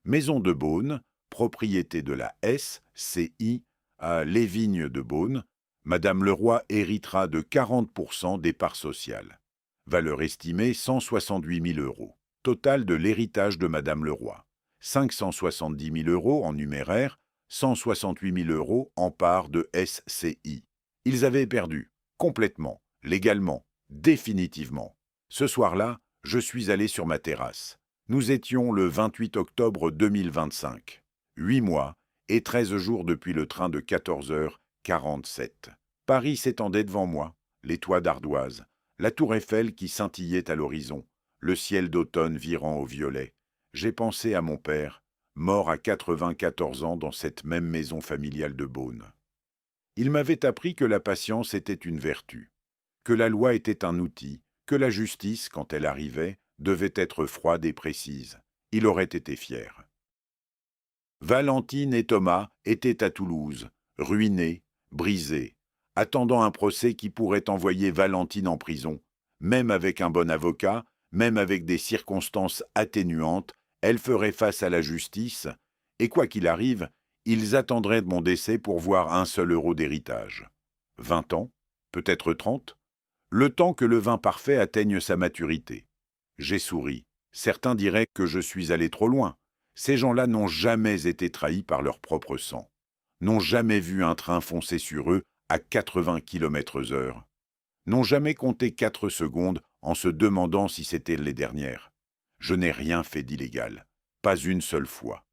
Maison de Beaune, propriété de la SCI à Les Vignes de Beaune. Madame Leroy héritera de 40% des parts sociales. Valeur estimée 168 000 €. Total de l'héritage de Madame Leroy. 570 000 € en numéraire, 168 000 € en part de SCI. Ils avaient perdu, complètement, légalement, définitivement. Ce soir-là, je suis allé sur ma terrasse. Nous étions le 28 octobre 2025. 8 mois et 13 jours depuis le train de 14h47. Paris s'étendait devant moi, les toits d'ardoise, la tour Eiffel qui scintillait à l'horizon, le ciel d'automne virant au violet. J'ai pensé à mon père, mort à 94 ans dans cette même maison familiale de Beaune. Il m'avait appris que la patience était une vertu, que la loi était un outil, que la justice, quand elle arrivait, devait être froide et précise. Il aurait été fier. Valentine et Thomas étaient à Toulouse, ruinés, brisés, attendant un procès qui pourrait envoyer Valentine en prison. Même avec un bon avocat, même avec des circonstances atténuantes, elle ferait face à la justice, et quoi qu'il arrive, ils attendraient de mon décès pour voir 1 seul euro d'héritage. 20 ans, peut-être 30, le temps que le vin parfait atteigne sa maturité. J'ai souri. Certains diraient que je suis allé trop loin. Ces gens-là n'ont jamais été trahis par leur propre sang, n'ont jamais vu un train foncer sur eux à 80 km/h, n'ont jamais compté 4 secondes en se demandant si c'était les dernières. Je n'ai rien fait d'illégal, pas une seule fois.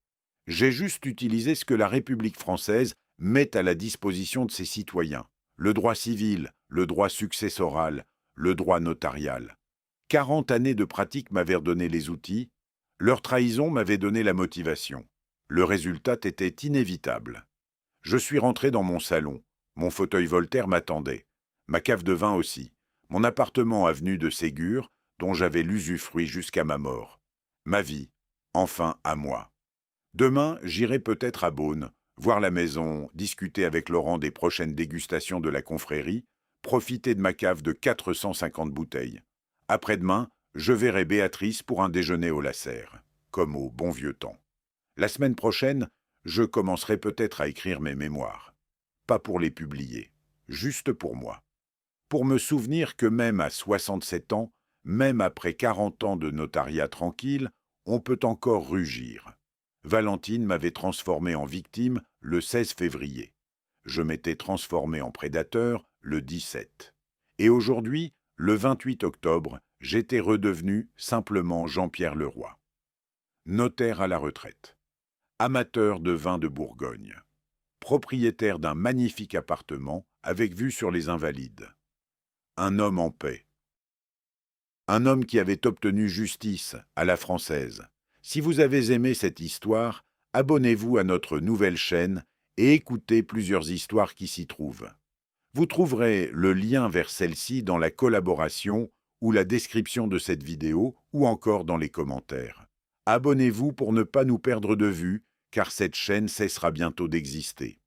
J'ai juste utilisé ce que la République française met à la disposition de ses citoyens, le droit civil, le droit successoral, le droit notarial. 40 années de pratique m'avaient donné les outils, leur trahison m'avait donné la motivation. Le résultat était inévitable. Je suis rentré dans mon salon. Mon fauteuil Voltaire m'attendait. Ma cave de vin aussi. Mon appartement avenue de Ségur, dont j'avais l'usufruit jusqu'à ma mort. Ma vie, enfin à moi. Demain, j'irai peut-être à Beaune, voir la maison, discuter avec Laurent des prochaines dégustations de la confrérie, profiter de ma cave de 450 bouteilles. Après-demain, je verrai Béatrice pour un déjeuner au Lasserre, comme au bon vieux temps. La semaine prochaine, je commencerai peut-être à écrire mes mémoires. Pas pour les publier, juste pour moi. Pour me souvenir que même à 67 ans, même après 40 ans de notariat tranquille, on peut encore rugir. Valentine m'avait transformé en victime le 16 février. Je m'étais transformé en prédateur le 17. Et aujourd'hui, le 28 octobre, j'étais redevenu simplement Jean-Pierre Leroy. Notaire à la retraite. Amateur de vin de Bourgogne. Propriétaire d'un magnifique appartement avec vue sur les Invalides. Un homme en paix. Un homme qui avait obtenu justice à la française. Si vous avez aimé cette histoire, abonnez-vous à notre nouvelle chaîne et écoutez plusieurs histoires qui s'y trouvent. Vous trouverez le lien vers celle-ci dans la collaboration ou la description de cette vidéo ou encore dans les commentaires. Abonnez-vous pour ne pas nous perdre de vue, car cette chaîne cessera bientôt d'exister.